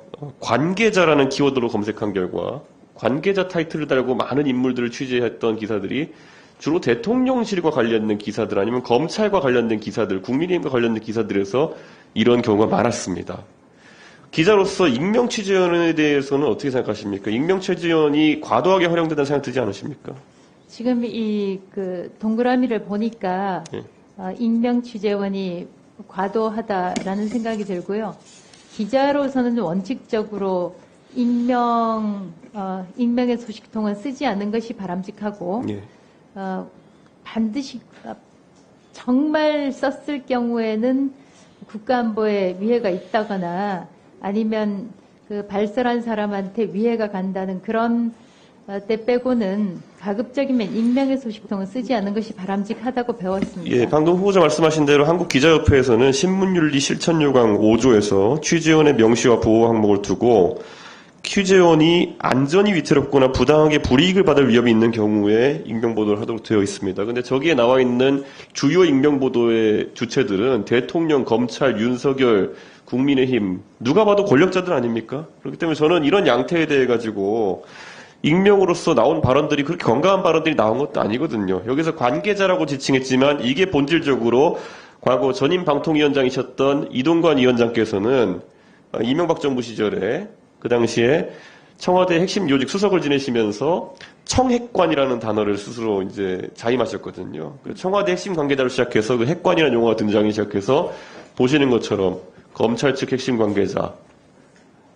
관계자라는 키워드로 검색한 결과 관계자 타이틀을 달고 많은 인물들을 취재했던 기사들이 주로 대통령실과 관련된 기사들 아니면 검찰과 관련된 기사들, 국민의힘과 관련된 기사들에서 이런 경우가 많았습니다. 기자로서 익명 취재원에 대해서는 어떻게 생각하십니까? 익명 취재원이 과도하게 활용된다는 생각 들지 않으십니까? 지금 이 동그라미를 보니까 예. 익명 취재원이 과도하다라는 생각이 들고요. 기자로서는 원칙적으로 익명의 소식통은 쓰지 않는 것이 바람직하고 예. 반드시 정말 썼을 경우에는 국가안보에 위해가 있다거나 아니면 그 발설한 사람한테 위해가 간다는 그런 때 빼고는 가급적이면 익명의 소식통은 쓰지 않는 것이 바람직하다고 배웠습니다. 예, 방금 후보자 말씀하신 대로 한국기자협회에서는 신문윤리 실천요강 5조에서 취재원의 명시와 보호 항목을 두고 취재원이 안전이 위태롭거나 부당하게 불이익을 받을 위험이 있는 경우에 익명보도를 하도록 되어 있습니다. 근데 저기에 나와 있는 주요 익명보도의 주체들은 대통령, 검찰, 윤석열, 국민의힘, 누가 봐도 권력자들 아닙니까? 그렇기 때문에 저는 이런 양태에 대해 가지고 익명으로서 나온 발언들이 그렇게 건강한 발언들이 나온 것도 아니거든요. 여기서 관계자라고 지칭했지만 이게 본질적으로 과거 전임 방통위원장이셨던 이동관 위원장께서는 이명박 정부 시절에 그 당시에 청와대 핵심 요직 수석을 지내시면서 청핵관이라는 단어를 스스로 이제 자임하셨거든요. 청와대 핵심 관계자로 시작해서 그 핵관이라는 용어가 등장하기 시작해서 보시는 것처럼 검찰 측 핵심 관계자,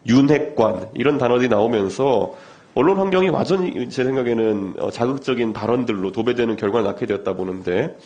윤핵관 이런 단어들이 나오면서 언론 환경이 완전히 제 생각에는 자극적인 발언들로 도배되는 결과를 낳게 되었다 보는데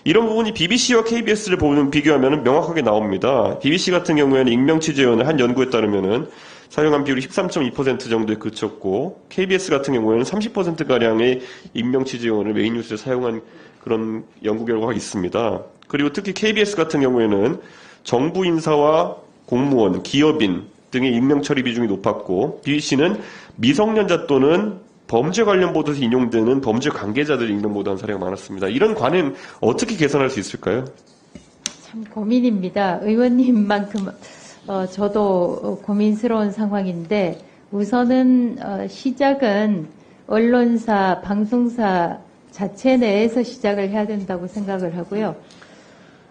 이런 부분이 BBC와 KBS를 비교하면 명확하게 나옵니다. BBC 같은 경우에는 익명 취재원을 한 연구에 따르면은 사용한 비율이 13.2% 정도에 그쳤고 KBS 같은 경우에는 30%가량의 익명 취재원을 메인 뉴스에 사용한 그런 연구 결과가 있습니다. 그리고 특히 KBS 같은 경우에는 정부 인사와 공무원, 기업인 등의 익명 처리 비중이 높았고 BBC는 미성년자 또는 범죄 관련 보도에서 인용되는 범죄 관계자들 익명 보도한 사례가 많았습니다. 이런 관행 어떻게 개선할 수 있을까요? 참 고민입니다. 의원님만큼 저도 고민스러운 상황인데 우선은 시작은 언론사, 방송사 자체 내에서 시작을 해야 된다고 생각을 하고요.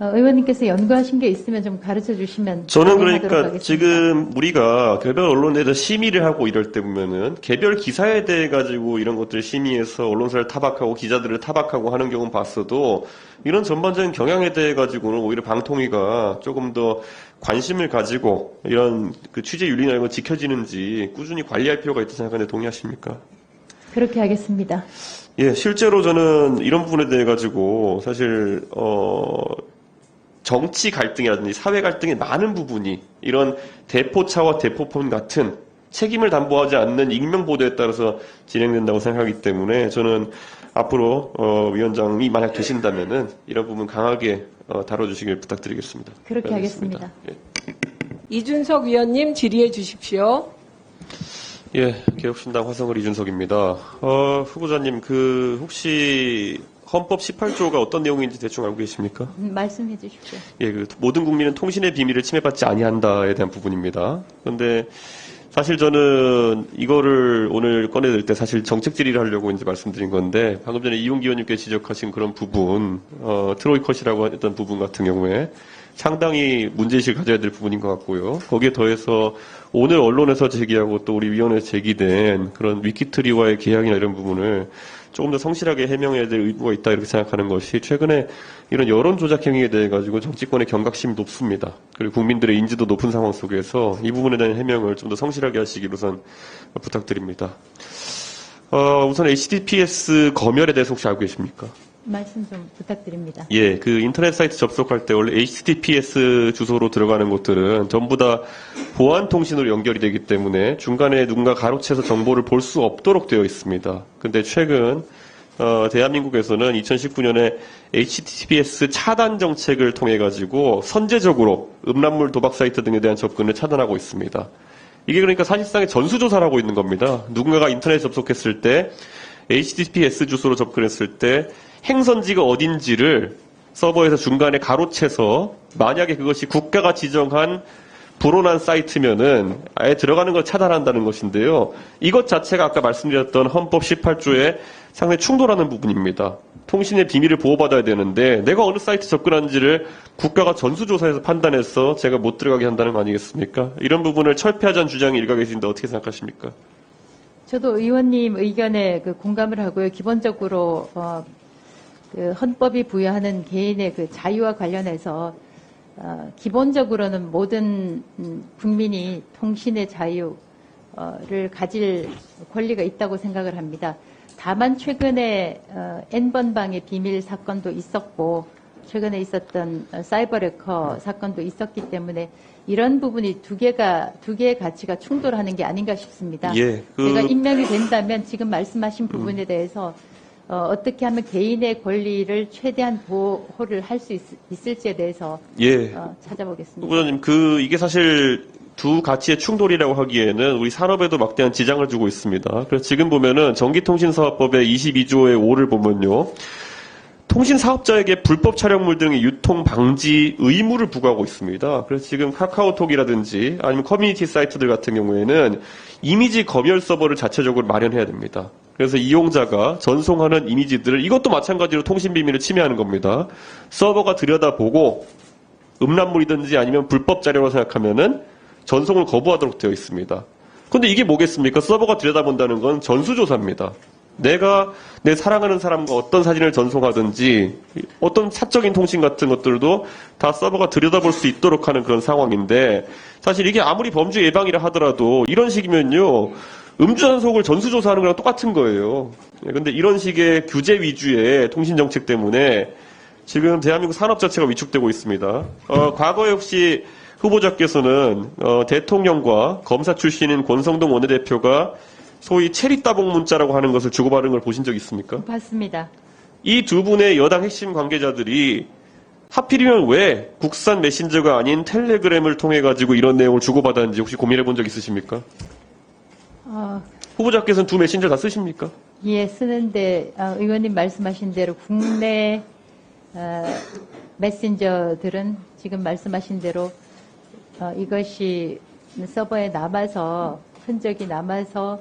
의원님께서 연구하신 게 있으면 좀 가르쳐 주시면 저는 진행하도록 그러니까 하겠습니다. 지금 우리가 개별 언론에 대해서 심의를 하고 이럴 때 보면은 개별 기사에 대해 가지고 이런 것들 심의해서 언론사를 타박하고 기자들을 타박하고 하는 경우는 봤어도 이런 전반적인 경향에 대해 가지고는 오히려 방통위가 조금 더 관심을 가지고 이런 그 취재 윤리나 이런 거 지켜지는지 꾸준히 관리할 필요가 있다고 생각하는데 동의하십니까? 그렇게 하겠습니다. 예, 실제로 저는 이런 부분에 대해 가지고 사실 정치 갈등이라든지 사회 갈등의 많은 부분이 이런 대포차와 대포폰 같은 책임을 담보하지 않는 익명 보도에 따라서 진행된다고 생각하기 때문에 저는 앞으로 위원장이 만약 되신다면은 이런 부분 강하게 다뤄주시길 부탁드리겠습니다. 그렇게 알겠습니다. 하겠습니다. 이준석 위원님 질의해 주십시오. 예, 개혁신당 화성을 이준석입니다. 후보자님, 혹시 헌법 18조가 어떤 내용인지 대충 알고 계십니까? 말씀해 주십시오. 예, 모든 국민은 통신의 비밀을 침해받지 아니한다에 대한 부분입니다. 그런데 사실 저는 이거를 오늘 꺼내들 때 사실 정책 질의를 하려고 이제 말씀드린 건데 방금 전에 이용기 의원님께서 지적하신 그런 부분, 트로이 컷이라고 했던 부분 같은 경우에 상당히 문제의식을 가져야 될 부분인 것 같고요. 거기에 더해서 오늘 언론에서 제기하고 또 우리 위원회에서 제기된 그런 위키트리와의 계약이나 이런 부분을 조금 더 성실하게 해명해야 될 의무가 있다 이렇게 생각하는 것이 최근에 이런 여론 조작 행위에 대해 가지고 정치권의 경각심이 높습니다. 그리고 국민들의 인지도 높은 상황 속에서 이 부분에 대한 해명을 좀 더 성실하게 하시길 우선 부탁드립니다. 우선 HTTPS 검열에 대해서 혹시 알고 계십니까? 말씀 좀 부탁드립니다. 예, 인터넷 사이트 접속할 때 원래 HTTPS 주소로 들어가는 것들은 전부 다 보안 통신으로 연결이 되기 때문에 중간에 누군가 가로채서 정보를 볼 수 없도록 되어 있습니다. 근데 최근 대한민국에서는 2019년에 HTTPS 차단 정책을 통해 가지고 선제적으로 음란물 도박 사이트 등에 대한 접근을 차단하고 있습니다. 이게 그러니까 사실상의 전수조사를 하고 있는 겁니다. 누군가가 인터넷 접속했을 때 HTTPS 주소로 접근했을 때 행선지가 어딘지를 서버에서 중간에 가로채서 만약에 그것이 국가가 지정한 불온한 사이트면은 아예 들어가는 걸 차단한다는 것인데요. 이것 자체가 아까 말씀드렸던 헌법 18조에 상당히 충돌하는 부분입니다. 통신의 비밀을 보호받아야 되는데 내가 어느 사이트 접근하는지를 국가가 전수조사해서 판단해서 제가 못 들어가게 한다는 거 아니겠습니까? 이런 부분을 철폐하자는 주장이 일각에 있는데 어떻게 생각하십니까? 저도 의원님 의견에 공감을 하고요. 기본적으로 헌법이 부여하는 개인의 자유와 관련해서 기본적으로는 모든 국민이 통신의 자유를 가질 권리가 있다고 생각을 합니다. 다만 최근에 N번방의 비밀 사건도 있었고 최근에 있었던 사이버 레커 사건도 있었기 때문에 이런 부분이 두 개의 가치가 충돌하는 게 아닌가 싶습니다. 예, 제가 임명이 된다면 지금 말씀하신 부분에 대해서 어떻게 하면 개인의 권리를 최대한 보호를 할 수 있을지에 대해서 예. 찾아보겠습니다. 후보자님, 이게 사실 두 가치의 충돌이라고 하기에는 우리 산업에도 막대한 지장을 주고 있습니다. 그래서 지금 보면은 전기통신사업법의 22조의 5를 보면요. 통신사업자에게 불법 촬영물 등의 유통 방지 의무를 부과하고 있습니다. 그래서 지금 카카오톡이라든지 아니면 커뮤니티 사이트들 같은 경우에는 이미지 검열 서버를 자체적으로 마련해야 됩니다. 그래서 이용자가 전송하는 이미지들을 이것도 마찬가지로 통신 비밀을 침해하는 겁니다. 서버가 들여다보고 음란물이든지 아니면 불법 자료라고 생각하면은 전송을 거부하도록 되어 있습니다. 근데 이게 뭐겠습니까? 서버가 들여다본다는 건 전수조사입니다. 내가 내 사랑하는 사람과 어떤 사진을 전송하든지 어떤 사적인 통신 같은 것들도 다 서버가 들여다볼 수 있도록 하는 그런 상황인데 사실 이게 아무리 범죄 예방이라 하더라도 이런 식이면요. 음주단속을 전수조사하는 거랑 똑같은 거예요. 그런데 이런 식의 규제 위주의 통신 정책 때문에 지금 대한민국 산업 자체가 위축되고 있습니다. 과거에 혹시 후보자께서는 대통령과 검사 출신인 권성동 원내대표가 소위 체리 따봉 문자라고 하는 것을 주고받은 걸 보신 적 있습니까? 봤습니다. 이 두 분의 여당 핵심 관계자들이 하필이면 왜 국산 메신저가 아닌 텔레그램을 통해 가지고 이런 내용을 주고받았는지 혹시 고민해 본 적 있으십니까? 후보자께서는 두 메신저 다 쓰십니까? 예, 쓰는데 의원님 말씀하신 대로 국내 메신저들은 지금 말씀하신 대로 이것이 서버에 남아서 흔적이 남아서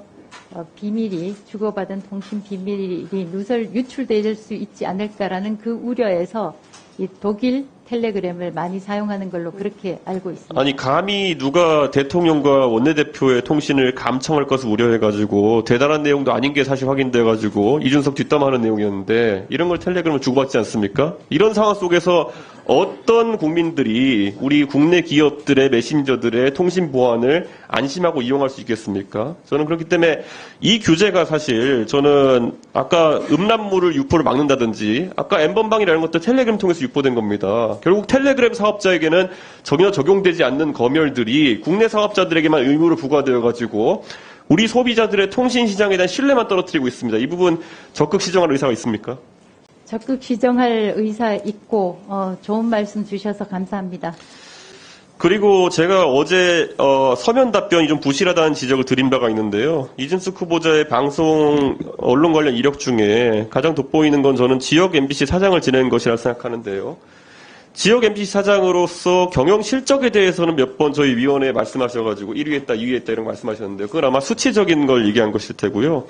비밀이 주고받은 통신 비밀이 유출될 수 있지 않을까라는 그 우려에서 이 독일 텔레그램을 많이 사용하는 걸로 그렇게 알고 있습니다. 아니 감히 누가 대통령과 원내대표의 통신을 감청할 것을 우려해가지고 대단한 내용도 아닌 게 사실 확인돼가지고 이준석 뒷담화하는 내용이었는데 이런 걸 텔레그램을 주고받지 않습니까? 이런 상황 속에서 어떤 국민들이 우리 국내 기업들의 메신저들의 통신 보안을 안심하고 이용할 수 있겠습니까? 저는 그렇기 때문에 이 규제가 사실 저는 아까 음란물을 유포를 막는다든지 아까 N번방이라는 것도 텔레그램 통해서 유포된 겁니다. 결국 텔레그램 사업자에게는 전혀 적용되지 않는 검열들이 국내 사업자들에게만 의무로 부과되어가지고 우리 소비자들의 통신 시장에 대한 신뢰만 떨어뜨리고 있습니다. 이 부분 적극 시정할 의사가 있습니까? 적극 시정할 의사 있고 좋은 말씀 주셔서 감사합니다. 그리고 제가 어제 서면 답변이 좀 부실하다는 지적을 드린 바가 있는데요. 이준석 후보자의 방송 언론 관련 이력 중에 가장 돋보이는 건 저는 지역 MBC 사장을 지낸 것이라 생각하는데요. 지역 MBC 사장으로서 경영 실적에 대해서는 몇 번 저희 위원회에 말씀하셔가지고 1위 했다, 2위 했다 이런 거 말씀하셨는데요. 그건 아마 수치적인 걸 얘기한 것일 테고요.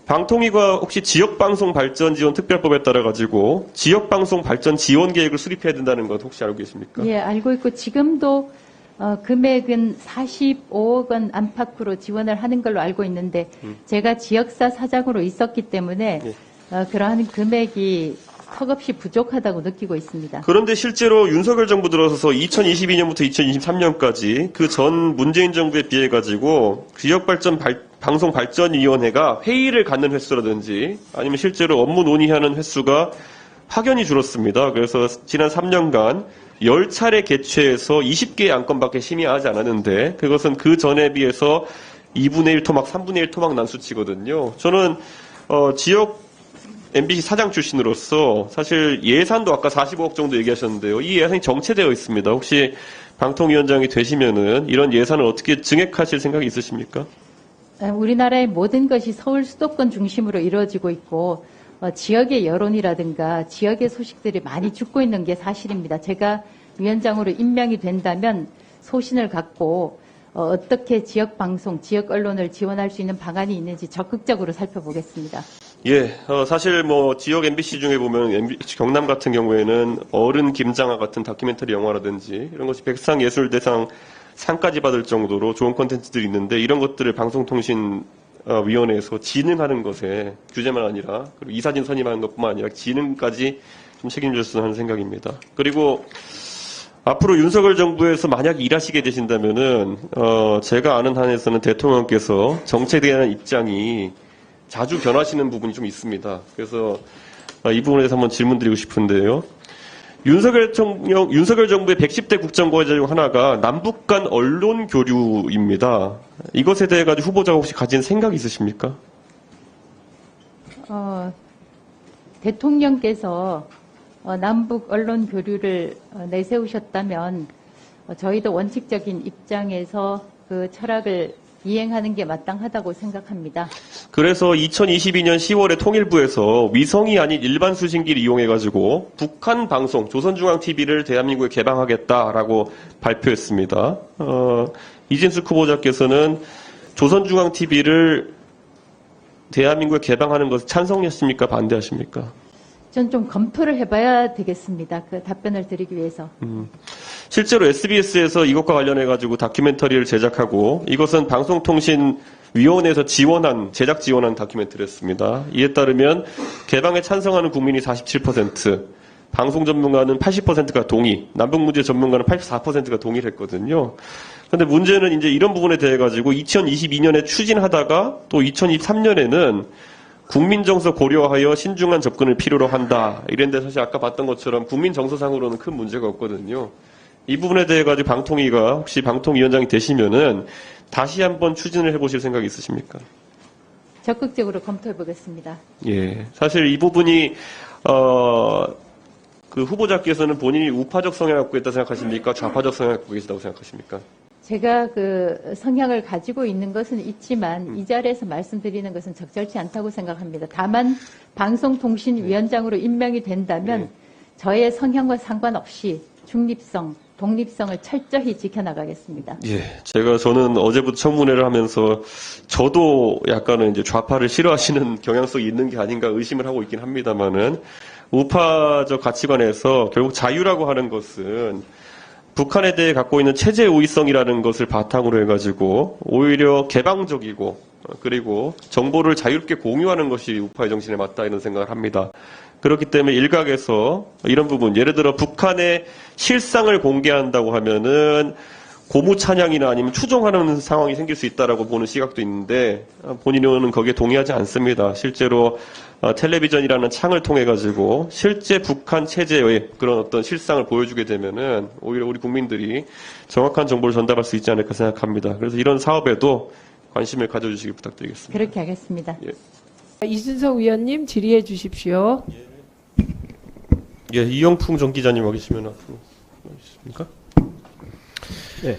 방통위가 혹시 지역방송 발전 지원 특별법에 따라 가지고 지역방송 발전 지원 계획을 수립해야 된다는 것 혹시 알고 계십니까? 예, 알고 있고 지금도 금액은 45억 원 안팎으로 지원을 하는 걸로 알고 있는데 제가 지역사 사장으로 있었기 때문에 그러한 금액이 턱없이 부족하다고 느끼고 있습니다. 그런데 실제로 윤석열 정부 들어서서 2022년부터 2023년까지 그 전 문재인 정부에 비해 가지고 지역방송발전위원회가 회의를 갖는 횟수라든지 아니면 실제로 업무 논의하는 횟수가 확연히 줄었습니다. 그래서 지난 3년간 10차례 개최해서 20개의 안건밖에 심의하지 않았는데 그것은 그 전에 비해서 2분의 1 토막, 3분의 1 토막 난 수치거든요. 저는 지역 MBC 사장 출신으로서 사실 예산도 아까 45억 정도 얘기하셨는데요. 이 예산이 정체되어 있습니다. 혹시 방통위원장이 되시면은 이런 예산을 어떻게 증액하실 생각이 있으십니까? 우리나라의 모든 것이 서울 수도권 중심으로 이루어지고 있고 지역의 여론이라든가 지역의 소식들이 많이 죽고 있는 게 사실입니다. 제가 위원장으로 임명이 된다면 소신을 갖고 어떻게 지역 방송, 지역 언론을 지원할 수 있는 방안이 있는지 적극적으로 살펴보겠습니다. 예, 사실 뭐 지역 MBC 중에 보면 경남 같은 경우에는 어른 김장하 같은 다큐멘터리 영화라든지 이런 것이 백상예술대상 상까지 받을 정도로 좋은 콘텐츠들이 있는데 이런 것들을 방송통신위원회에서 진흥하는 것에 규제만 아니라 그리고 이사진 선임하는 것뿐만 아니라 진흥까지 좀 책임졌으면 하는 생각입니다. 그리고 앞으로 윤석열 정부에서 만약 일하시게 되신다면은 제가 아는 한에서는 대통령께서 정책에 대한 입장이 자주 변하시는 부분이 좀 있습니다. 그래서 이 부분에 대해서 한번 질문드리고 싶은데요. 윤석열 정부의 110대 국정과제 중 하나가 남북 간 언론 교류입니다. 이것에 대해 가지고 후보자가 혹시 가진 생각이 있으십니까? 대통령께서 남북 언론 교류를 내세우셨다면 저희도 원칙적인 입장에서 그 철학을 이행하는 게 마땅하다고 생각합니다. 그래서 2022년 10월에 통일부에서 위성이 아닌 일반 수신기를 이용해가지고 북한 방송 조선중앙TV를 대한민국에 개방하겠다라고 발표했습니다. 이진숙 후보자께서는 조선중앙TV를 대한민국에 개방하는 것을 찬성하십니까? 반대하십니까? 전 좀 검토를 해봐야 되겠습니다. 그 답변을 드리기 위해서. 실제로 SBS에서 이것과 관련해가지고 다큐멘터리를 제작하고 이것은 방송통신위원회에서 제작 지원한 다큐멘터리였습니다. 이에 따르면 개방에 찬성하는 국민이 47%, 방송 전문가는 80%가 동의, 남북문제 전문가는 84%가 동의를 했거든요. 그런데 문제는 이제 이런 부분에 대해 가지고 2022년에 추진하다가 또 2023년에는 국민 정서 고려하여 신중한 접근을 필요로 한다. 이랬는데 사실 아까 봤던 것처럼 국민 정서상으로는 큰 문제가 없거든요. 이 부분에 대해 가지고 방통위가 혹시 방통위원장이 되시면은 다시 한번 추진을 해보실 생각이 있으십니까? 적극적으로 검토해 보겠습니다. 예, 사실 이 부분이 그 후보자께서는 본인이 우파적 성향을 갖고 있다고 생각하십니까? 좌파적 성향을 갖고 계시다고 생각하십니까? 제가 그 성향을 가지고 있는 것은 있지만 이 자리에서 말씀드리는 것은 적절치 않다고 생각합니다. 다만 방송통신위원장으로 임명이 된다면 저의 성향과 상관없이 중립성, 독립성을 철저히 지켜나가겠습니다. 예, 저는 어제부터 청문회를 하면서 저도 약간은 이제 좌파를 싫어하시는 경향성이 있는 게 아닌가 의심을 하고 있긴 합니다만은 우파적 가치관에서 결국 자유라고 하는 것은 북한에 대해 갖고 있는 체제 우위성이라는 것을 바탕으로 해가지고 오히려 개방적이고 그리고 정보를 자유롭게 공유하는 것이 우파의 정신에 맞다 이런 생각을 합니다. 그렇기 때문에 일각에서 이런 부분, 예를 들어 북한의 실상을 공개한다고 하면은 고무 찬양이나 아니면 추종하는 상황이 생길 수 있다라고 보는 시각도 있는데 본인은 거기에 동의하지 않습니다. 실제로 텔레비전이라는 창을 통해 가지고 실제 북한 체제의 그런 어떤 실상을 보여주게 되면은 오히려 우리 국민들이 정확한 정보를 전달할 수 있지 않을까 생각합니다. 그래서 이런 사업에도 관심을 가져주시기 부탁드리겠습니다. 그렇게 하겠습니다. 이준석 위원님 질의해 주십시오. 예, 이영풍 전 기자님 와 계시면 앞으로 있습니까? 네.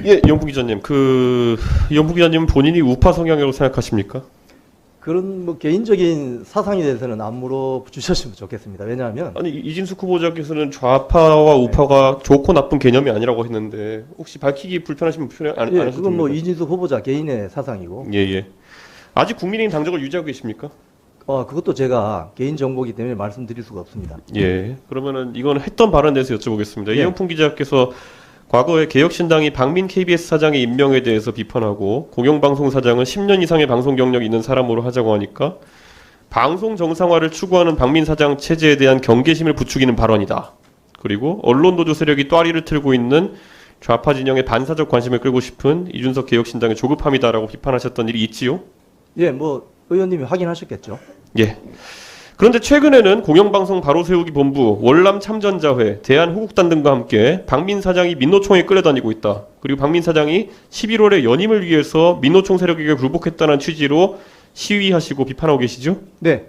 예, 이영풍 기자님, 이영풍 기자님은 본인이 우파 성향이라고 생각하십니까? 그런 뭐 개인적인 사상에 대해서는 안 물어주셨으면 좋겠습니다. 왜냐하면 아니 이진숙 후보자께서는 좌파와 우파가 좋고 나쁜 개념이 아니라고 했는데 혹시 밝히기 불편하시면 안 하셔도 됩니다. 그건 뭐 이진숙 후보자 개인의 사상이고 예. 아직 국민의힘 당적을 유지하고 계십니까? 그것도 제가 개인 정보이기 때문에 말씀드릴 수가 없습니다. 예. 그러면은 이건 했던 발언에 대해서 여쭤보겠습니다. 예. 이영풍 기자께서 과거에 개혁신당이 박민 KBS 사장의 임명에 대해서 비판하고 공영방송 사장은 10년 이상의 방송 경력이 있는 사람으로 하자고 하니까 방송 정상화를 추구하는 박민 사장 체제에 대한 경계심을 부추기는 발언이다. 그리고 언론 노조 세력이 또아리를 틀고 있는 좌파 진영의 반사적 관심을 끌고 싶은 이준석 개혁신당의 조급함이다라고 비판하셨던 일이 있지요? 예, 뭐 의원님이 확인하셨겠죠. 예. 그런데 최근에는 공영방송 바로세우기 본부, 월남 참전자회, 대한호국단 등과 함께 박민 사장이 민노총에 끌려다니고 있다. 그리고 박민 사장이 11월에 연임을 위해서 민노총 세력에게 굴복했다는 취지로 시위하시고 비판하고 계시죠? 네.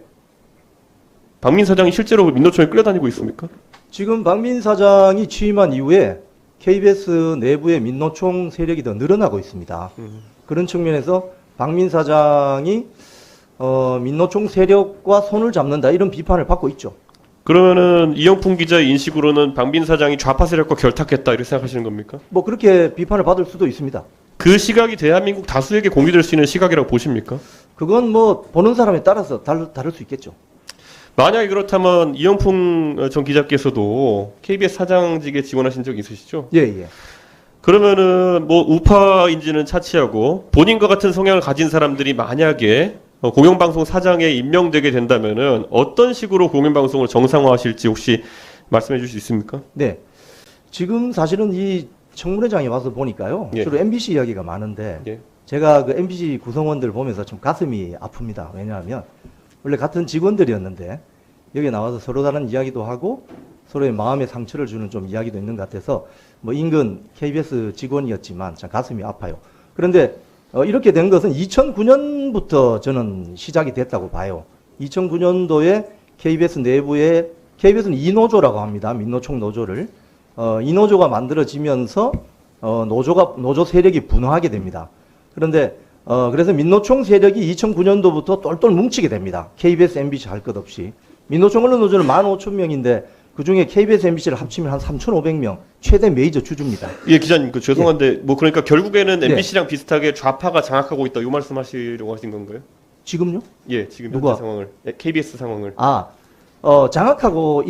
박민 사장이 실제로 민노총에 끌려다니고 있습니까? 지금 박민 사장이 취임한 이후에 KBS 내부의 민노총 세력이 더 늘어나고 있습니다. 그런 측면에서 박민 사장이 민노총 세력과 손을 잡는다 이런 비판을 받고 있죠. 그러면은 이영풍 기자의 인식으로는 박민 사장이 좌파 세력과 결탁했다 이렇게 생각하시는 겁니까? 뭐 그렇게 비판을 받을 수도 있습니다. 그 시각이 대한민국 다수에게 공유될 수 있는 시각이라고 보십니까? 그건 뭐 보는 사람에 따라서 다를 수 있겠죠. 만약에 그렇다면 이영풍 전 기자께서도 KBS 사장직에 지원하신 적 있으시죠? 예. 그러면은 뭐 우파인지는 차치하고 본인과 같은 성향을 가진 사람들이 만약에 공영방송 사장에 임명되게 된다면은 어떤 식으로 공영방송을 정상화하실지 혹시 말씀해 주실 수 있습니까? 네. 지금 사실은 이 청문회장에 와서 보니까요. 예. 주로 MBC 이야기가 많은데 예. 제가 그 MBC 구성원들 보면서 좀 가슴이 아픕니다. 왜냐하면 원래 같은 직원들이었는데 여기 나와서 서로 다른 이야기도 하고 서로의 마음에 상처를 주는 좀 이야기도 있는 것 같아서 뭐 인근 KBS 직원이었지만 참 가슴이 아파요. 그런데 이렇게 된 것은 2009년부터 저는 시작이 됐다고 봐요. 2009년도에 KBS 내부에 KBS는 이노조라고 합니다. 민노총 노조를 이노조가 만들어지면서 노조 세력이 분화하게 됩니다. 그런데 그래서 민노총 세력이 2009년도부터 똘똘 뭉치게 됩니다. KBS, MBC 할 것 없이. 민노총 언론노조는 15,000명인데 그중에 KBS, MBC를 합치면 한 3,500명, 최대 메이저 주주입니다. 예, 기자님, 죄송한데, 뭐, 그러니까 결국에는 예. MBC랑 비슷하게 좌파가 장악하고 있다, 이 말씀 하시려고 하신 건가요? 지금요? 예, 지금 누가? 현재 상황을, KBS 상황을. 장악하고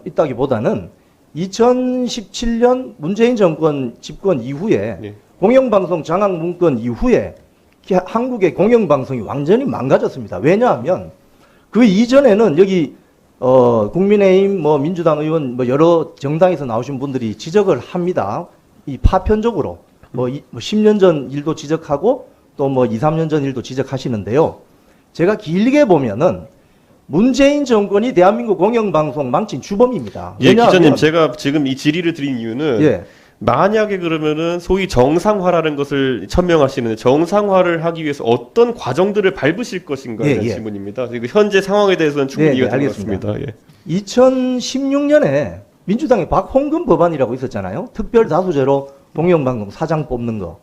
있다기보다는 2017년 문재인 정권 집권 이후에 예. 공영방송 장악 문건 이후에 한국의 공영방송이 완전히 망가졌습니다. 왜냐하면 그 이전에는 여기 국민의힘, 뭐 민주당 의원, 뭐 여러 정당에서 나오신 분들이 지적을 합니다. 이 파편적으로 뭐 10년 전 일도 지적하고 또 뭐 2, 3년 전 일도 지적하시는데요. 제가 길게 보면은 문재인 정권이 대한민국 공영방송 망친 주범입니다. 예, 기자님, 제가 지금 이 질의를 드린 이유는 예. 만약에 그러면은 소위 정상화라는 것을 천명하시는데 정상화를 하기 위해서 어떤 과정들을 밟으실 것인가에 대한 질문입니다. 그리고 현재 상황에 대해서는 충분히 이해가 되는 것 같습니다. 예. 2016년에 민주당의 박홍근 법안이라고 있었잖아요. 특별 다수제로 공영방송 사장 뽑는 거.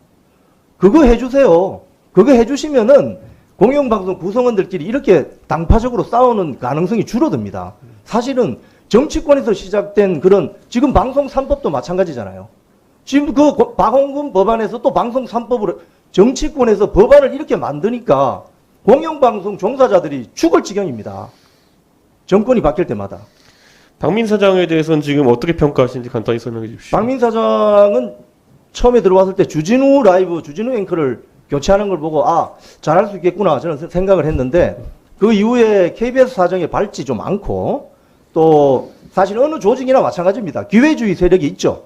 그거 해주세요. 그거 해주시면은 공영방송 구성원들끼리 이렇게 당파적으로 싸우는 가능성이 줄어듭니다. 사실은 정치권에서 시작된 그런 지금 방송 3법도 마찬가지잖아요. 지금 그 박홍근 법안에서 또 방송 3법으로 정치권에서 법안을 이렇게 만드니까 공영방송 종사자들이 죽을 지경입니다. 정권이 바뀔 때마다. 박민 사장에 대해서는 지금 어떻게 평가하시는지 간단히 설명해 주십시오. 박민 사장은 처음에 들어왔을 때 주진우 라이브, 주진우 앵커를 교체하는 걸 보고 아, 잘할 수 있겠구나 저는 생각을 했는데 그 이후에 KBS 사정에 발지 좀 많고 또 사실 어느 조직이나 마찬가지입니다. 기회주의 세력이 있죠.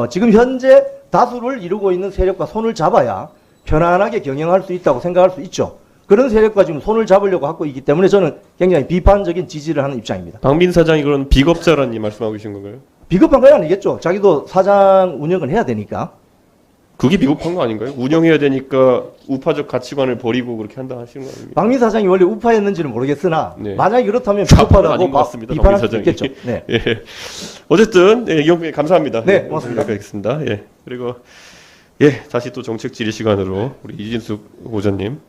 지금 현재 다수를 이루고 있는 세력과 손을 잡아야 편안하게 경영할 수 있다고 생각할 수 있죠. 그런 세력과 지금 손을 잡으려고 하고 있기 때문에 저는 굉장히 비판적인 지지를 하는 입장입니다. 박민 사장이 그런 비겁자라는 이 말씀하고 계신 건가요? 비겁한 건 아니겠죠. 자기도 사장 운영을 해야 되니까. 그게 비겁한 거 아닌가요? 운영해야 되니까 우파적 가치관을 버리고 그렇게 한다 하시는 거 아닙니까? 박민 사장이 원래 우파였는지는 모르겠으나 네. 만약에 그렇다면 좌파는 비겁하다고 아닌 것 같습니다. 비판할 박민 수 사장이. 있겠죠. 네. 예. 어쨌든 예, 이경필 감사합니다. 네, 고맙습니다. 알겠습니다. 예. 그리고 예, 다시 또 정책 질의 시간으로 우리 이진숙 후보자님.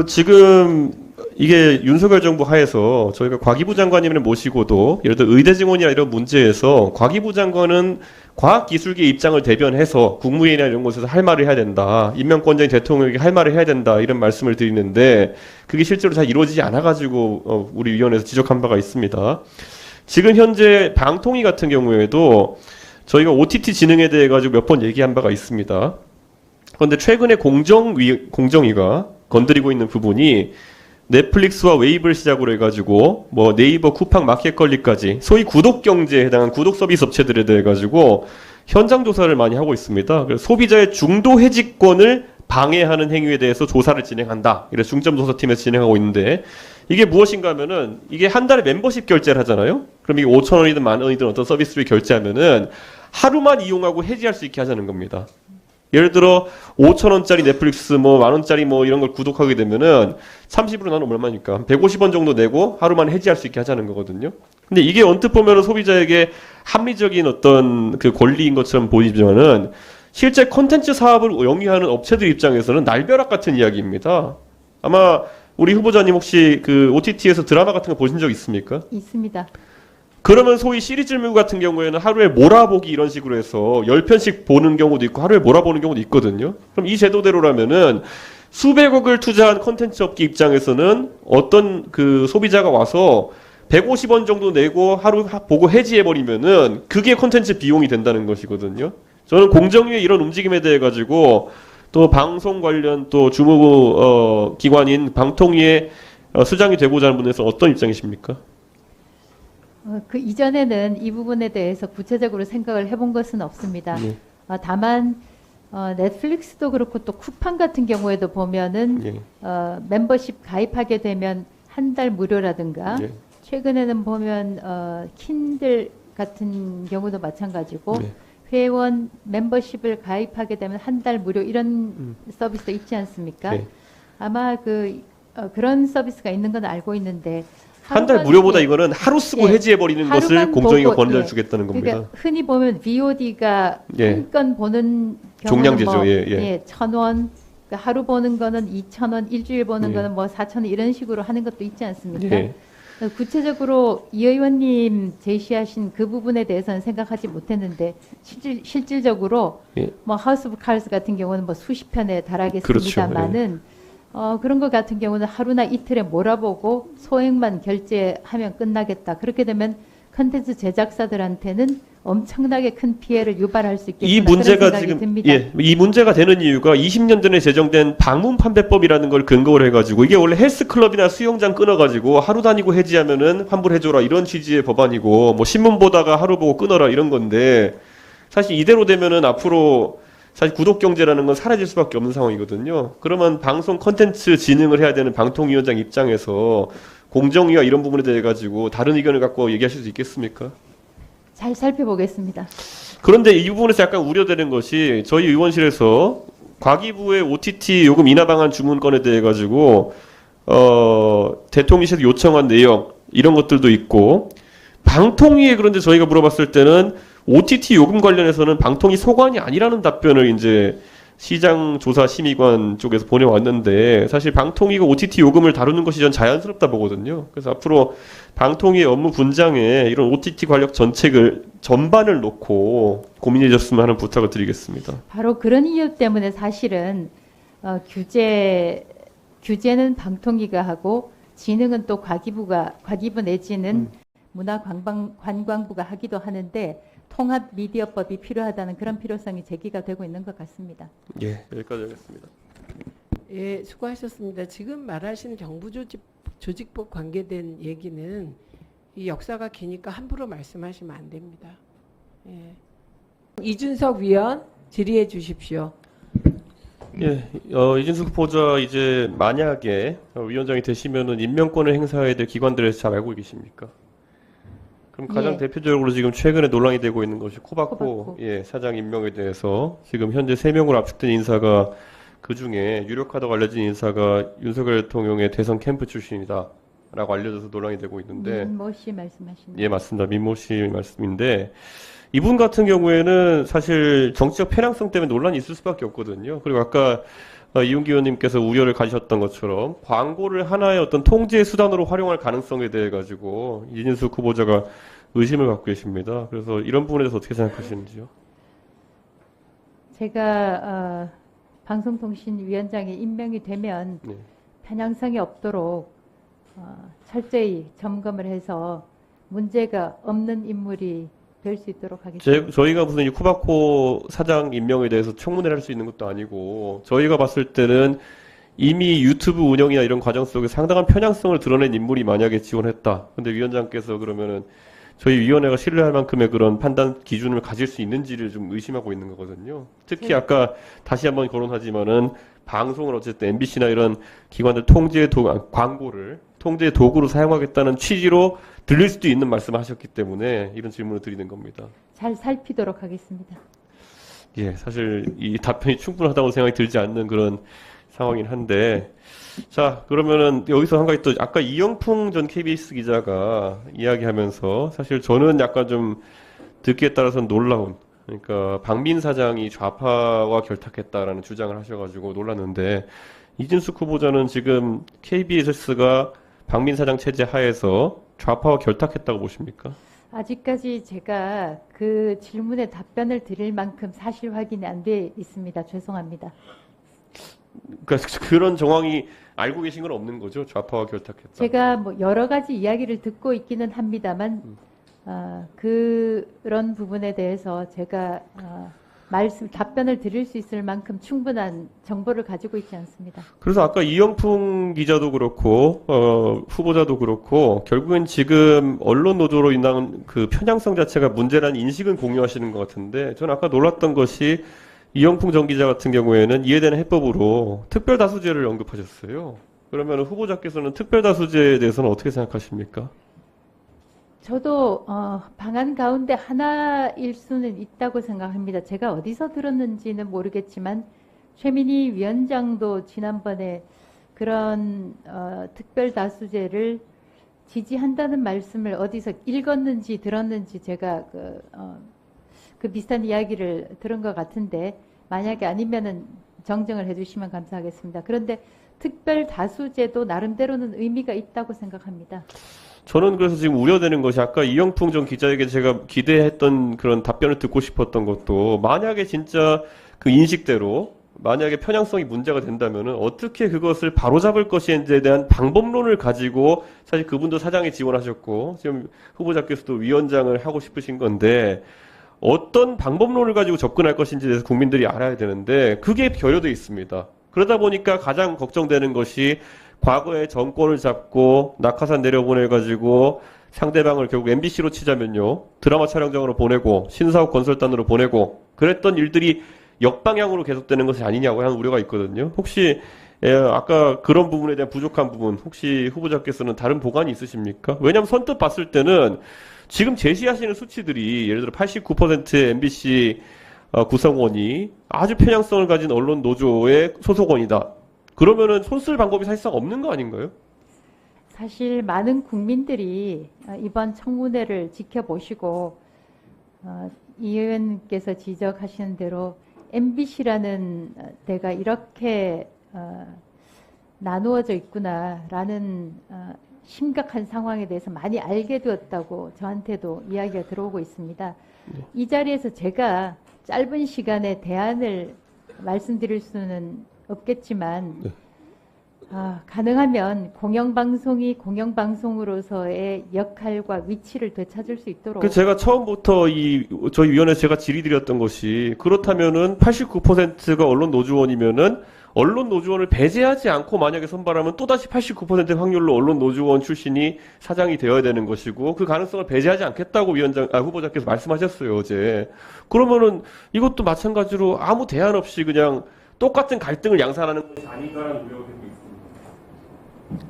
지금 이게 윤석열 정부 하에서 저희가 과기부 장관님을 모시고도 예를 들어 의대 증원이나 이런 문제에서 과기부 장관은 과학기술계 입장을 대변해서 국무회의나 이런 곳에서 할 말을 해야 된다. 임명권자인 대통령에게 할 말을 해야 된다. 이런 말씀을 드리는데 그게 실제로 잘 이루어지지 않아가지고 우리 위원회에서 지적한 바가 있습니다. 지금 현재 방통위 같은 경우에도 저희가 OTT 진흥에 대해 가지고 몇 번 얘기한 바가 있습니다. 그런데 최근에 공정위가 건드리고 있는 부분이 넷플릭스와 웨이브를 시작으로 해가지고 뭐 네이버, 쿠팡, 마켓컬리까지 소위 구독 경제에 해당한 구독 서비스 업체들에 대해 가지고 현장 조사를 많이 하고 있습니다. 그래서 소비자의 중도 해지권을 방해하는 행위에 대해서 조사를 진행한다. 이래서 중점 조사팀에서 진행하고 있는데 이게 무엇인가 하면은 이게 한 달에 멤버십 결제를 하잖아요. 그럼 이게 5,000원이든 10,000원이든 어떤 서비스를 결제하면은 하루만 이용하고 해지할 수 있게 하자는 겁니다. 예를 들어 5,000원짜리 넷플릭스 뭐 10,000원짜리 뭐 이런 걸 구독하게 되면은 30으로 나누면 얼마니까 150원 정도 내고 하루만 해지할 수 있게 하자는 거거든요. 근데 이게 언뜻 보면은 소비자에게 합리적인 어떤 그 권리인 것처럼 보이지만은 실제 콘텐츠 사업을 영위하는 업체들 입장에서는 날벼락 같은 이야기입니다. 아마 우리 후보자님 혹시 그 OTT에서 드라마 같은 거 보신 적 있습니까? 있습니다. 그러면 소위 시리즈물 같은 경우에는 하루에 몰아보기 이런 식으로 해서 10편씩 보는 경우도 있고 하루에 몰아보는 경우도 있거든요. 그럼 이 제도대로라면은 수백억을 투자한 콘텐츠 업계 입장에서는 어떤 그 소비자가 와서 150원 정도 내고 하루 보고 해지해버리면은 그게 콘텐츠 비용이 된다는 것이거든요. 저는 공정위의 이런 움직임에 대해 가지고 또 방송 관련 또 주무 기관인 방통위의 수장이 되고자 하는 분에서 어떤 입장이십니까? 그 이전에는 이 부분에 대해서 구체적으로 생각을 해본 것은 없습니다. 예. 다만 넷플릭스도 그렇고 또 쿠팡 같은 경우에도 보면은 예. 멤버십 가입하게 되면 한 달 무료라든가 예. 최근에는 보면 킨들 같은 경우도 마찬가지고 네. 회원 멤버십을 가입하게 되면 한 달 무료 이런 서비스도 있지 않습니까? 네. 아마 그런 서비스가 있는 건 알고 있는데 한 달 하루만- 무료보다 예. 이거는 하루 쓰고 예. 해지해버리는 것을 하루만 공정위가 보고, 권장해 예. 주겠다는 겁니다. 그러니까 흔히 보면 VOD가 예. 한 건 보는 경우는 종량제죠. 뭐 예, 예. 1,000원, 그러니까 하루 보는 거는 2,000원, 일주일 보는 예. 거는 뭐 4,000원 이런 식으로 하는 것도 있지 않습니까? 예. 구체적으로 이 의원님 제시하신 그 부분에 대해서는 생각하지 못했는데 실질적으로 예. 뭐 하우스 오브 칼스 같은 경우는 뭐 수십 편에 달하겠습니다만은 그런 것 같은 경우는 하루나 이틀에 몰아보고 소액만 결제하면 끝나겠다. 그렇게 되면 컨텐츠 제작사들한테는 엄청나게 큰 피해를 유발할 수 있겠구나. 이 문제가 그런 생각이 지금 듭니다. 예, 이 문제가 되는 이유가 20년 전에 제정된 방문 판매법이라는 걸 근거로 해가지고 이게 원래 헬스클럽이나 수영장 끊어가지고 하루 다니고 해지하면은 환불해줘라 이런 취지의 법안이고 뭐 신문 보다가 하루 보고 끊어라 이런 건데 사실 이대로 되면은 앞으로 사실 구독 경제라는 건 사라질 수밖에 없는 상황이거든요. 그러면 방송 콘텐츠 진흥을 해야 되는 방통위원장 입장에서 공정위와 이런 부분에 대해 가지고 다른 의견을 갖고 얘기하실 수 있겠습니까? 잘 살펴보겠습니다. 그런데 이 부분에서 약간 우려되는 것이 저희 의원실에서 과기부의 OTT 요금 인하 방안 주문건에 대해 가지고 대통령실에서 요청한 내용 이런 것들도 있고 방통위에 그런데 저희가 물어봤을 때는 OTT 요금 관련해서는 방통위 소관이 아니라는 답변을 이제 시장조사심의관 쪽에서 보내왔는데 사실 방통위가 OTT 요금을 다루는 것이 전 자연스럽다 보거든요. 그래서 앞으로 방통위 업무 분장에 이런 OTT 관련 정책을 전반을 놓고 고민해 줬으면 하는 부탁을 드리겠습니다. 바로 그런 이유 때문에 사실은 규제는 방통위가 하고 진흥은 또 과기부 내지는 문화관광부가 하기도 하는데 통합 미디어법이 필요하다는 그런 필요성이 제기가 되고 있는 것 같습니다. 예, 여기까지 하겠습니다. 예, 수고하셨습니다. 지금 말하신 정부 조직법 관계된 얘기는 이 역사가 기니까 함부로 말씀하시면 안 됩니다. 예. 이준석 위원 질의해 주십시오. 예, 이준석 후보자 이제 만약에 위원장이 되시면은 임명권을 행사해야 될 기관들에서 잘 알고 계십니까? 그럼 가장 예. 대표적으로 지금 최근에 논란이 되고 있는 것이 코바코 코바코. 예, 사장 임명에 대해서 지금 현재 3명으로 압축된 인사가 그 중에 유력하다고 알려진 인사가 윤석열 대통령의 대선 캠프 출신이다라고 알려져서 논란이 되고 있는데 민모 씨 말씀하시는. 예, 맞습니다. 민모 씨 말씀인데 이분 같은 경우에는 사실 정치적 편향성 때문에 논란이 있을 수밖에 없거든요. 그리고 아까 이용기 의원님께서 우려를 가지셨던 것처럼 광고를 하나의 어떤 통제 수단으로 활용할 가능성에 대해 가지고 이준석 후보자가 의심을 갖고 계십니다. 그래서 이런 부분에 대해서 어떻게 생각하시는지요? 제가 방송통신위원장에 임명이 되면 네. 편향성이 없도록 철저히 점검을 해서 문제가 없는 인물이 될 수 있도록 하겠습니다. 저희가 무슨 이 코바코 사장 임명에 대해서 청문회를 할 수 있는 것도 아니고 저희가 봤을 때는 이미 유튜브 운영이나 이런 과정 속에 상당한 편향성을 드러낸 인물이 만약에 지원했다. 근데 위원장께서 그러면은 저희 위원회가 신뢰할 만큼의 그런 판단 기준을 가질 수 있는지를 좀 의심하고 있는 거거든요. 특히 아까 다시 한번 거론하지만은 방송을 어쨌든 MBC나 이런 기관들 광고를 통제 도구로 사용하겠다는 취지로 들릴 수도 있는 말씀을 하셨기 때문에 이런 질문을 드리는 겁니다. 잘 살피도록 하겠습니다. 예, 사실 이 답변이 충분하다고 생각이 들지 않는 그런 상황이긴 한데, 자, 그러면은 여기서 한 가지 또 아까 이영풍 전 KBS 기자가 이야기하면서 사실 저는 약간 좀 듣기에 따라서는 놀라운, 그러니까 박민 사장이 좌파와 결탁했다라는 주장을 하셔가지고 놀랐는데, 이준석 후보자는 지금 KBS가 박민 사장 체제 하에서 좌파와 결탁했다고 보십니까? 아직까지 제가 그 질문에 답변을 드릴 만큼 사실 확인이 안 돼 있습니다. 죄송합니다. 그러니까 그런 정황이 알고 계신 건 없는 거죠? 좌파와 결탁했다. 제가 뭐 여러 가지 이야기를 듣고 있기는 합니다만 그런 부분에 대해서 제가 답변을 드릴 수 있을 만큼 충분한 정보를 가지고 있지 않습니다. 그래서 아까 이영풍 기자도 그렇고 후보자도 그렇고 결국엔 지금 언론 노조로 인한 그 편향성 자체가 문제라는 인식은 공유하시는 것 같은데 저는 아까 놀랐던 것이 이영풍 전 기자 같은 경우에는 이해되는 해법으로 특별다수제를 언급하셨어요. 그러면 후보자께서는 특별다수제에 대해서는 어떻게 생각하십니까? 저도 방안 가운데 하나일 수는 있다고 생각합니다. 제가 어디서 들었는지는 모르겠지만 최민희 위원장도 지난번에 그런 특별다수제를 지지한다는 말씀을 어디서 읽었는지 들었는지 제가 그 비슷한 이야기를 들은 것 같은데 만약에 아니면은 정정을 해주시면 감사하겠습니다. 그런데 특별다수제도 나름대로는 의미가 있다고 생각합니다. 저는 그래서 지금 우려되는 것이 아까 이영풍 전 기자에게 제가 기대했던 그런 답변을 듣고 싶었던 것도 만약에 진짜 그 인식대로 만약에 편향성이 문제가 된다면은 어떻게 그것을 바로잡을 것인지에 대한 방법론을 가지고 사실 그분도 사장에 지원하셨고 지금 후보자께서도 위원장을 하고 싶으신 건데 어떤 방법론을 가지고 접근할 것인지에 대해서 국민들이 알아야 되는데 그게 결여되어 있습니다. 그러다 보니까 가장 걱정되는 것이 과거에 정권을 잡고 낙하산 내려보내가지고 상대방을 결국 MBC로 치자면요. 드라마 촬영장으로 보내고 신사옥 건설단으로 보내고 그랬던 일들이 역방향으로 계속되는 것이 아니냐고 하는 우려가 있거든요. 혹시 아까 그런 부분에 대한 부족한 부분 혹시 후보자께서는 다른 보관이 있으십니까? 왜냐하면 선뜻 봤을 때는 지금 제시하시는 수치들이 예를 들어 89%의 MBC 구성원이 아주 편향성을 가진 언론 노조의 소속원이다. 그러면은 손쓸 방법이 사실상 없는 거 아닌가요? 사실 많은 국민들이 이번 청문회를 지켜보시고 이 의원께서 지적하시는 대로 MBC라는 데가 이렇게 나누어져 있구나라는 심각한 상황에 대해서 많이 알게 되었다고 저한테도 이야기가 들어오고 있습니다. 네. 이 자리에서 제가 짧은 시간에 대안을 말씀드릴 수는 없겠지만 네. 가능하면 공영방송이 공영방송으로서의 역할과 위치를 되찾을 수 있도록 그 제가 처음부터 저희 위원회에서 제가 질의드렸던 것이 그렇다면은 89%가 언론 노조원이면은 언론 노조원을 배제하지 않고 만약에 선발하면 또다시 89%의 확률로 언론 노조원 출신이 사장이 되어야 되는 것이고 그 가능성을 배제하지 않겠다고 후보자께서 말씀하셨어요, 어제. 그러면은 이것도 마찬가지로 아무 대안 없이 그냥 똑같은 갈등을 양산하는 것이 아닌가라는 우려가 되고 있습니다.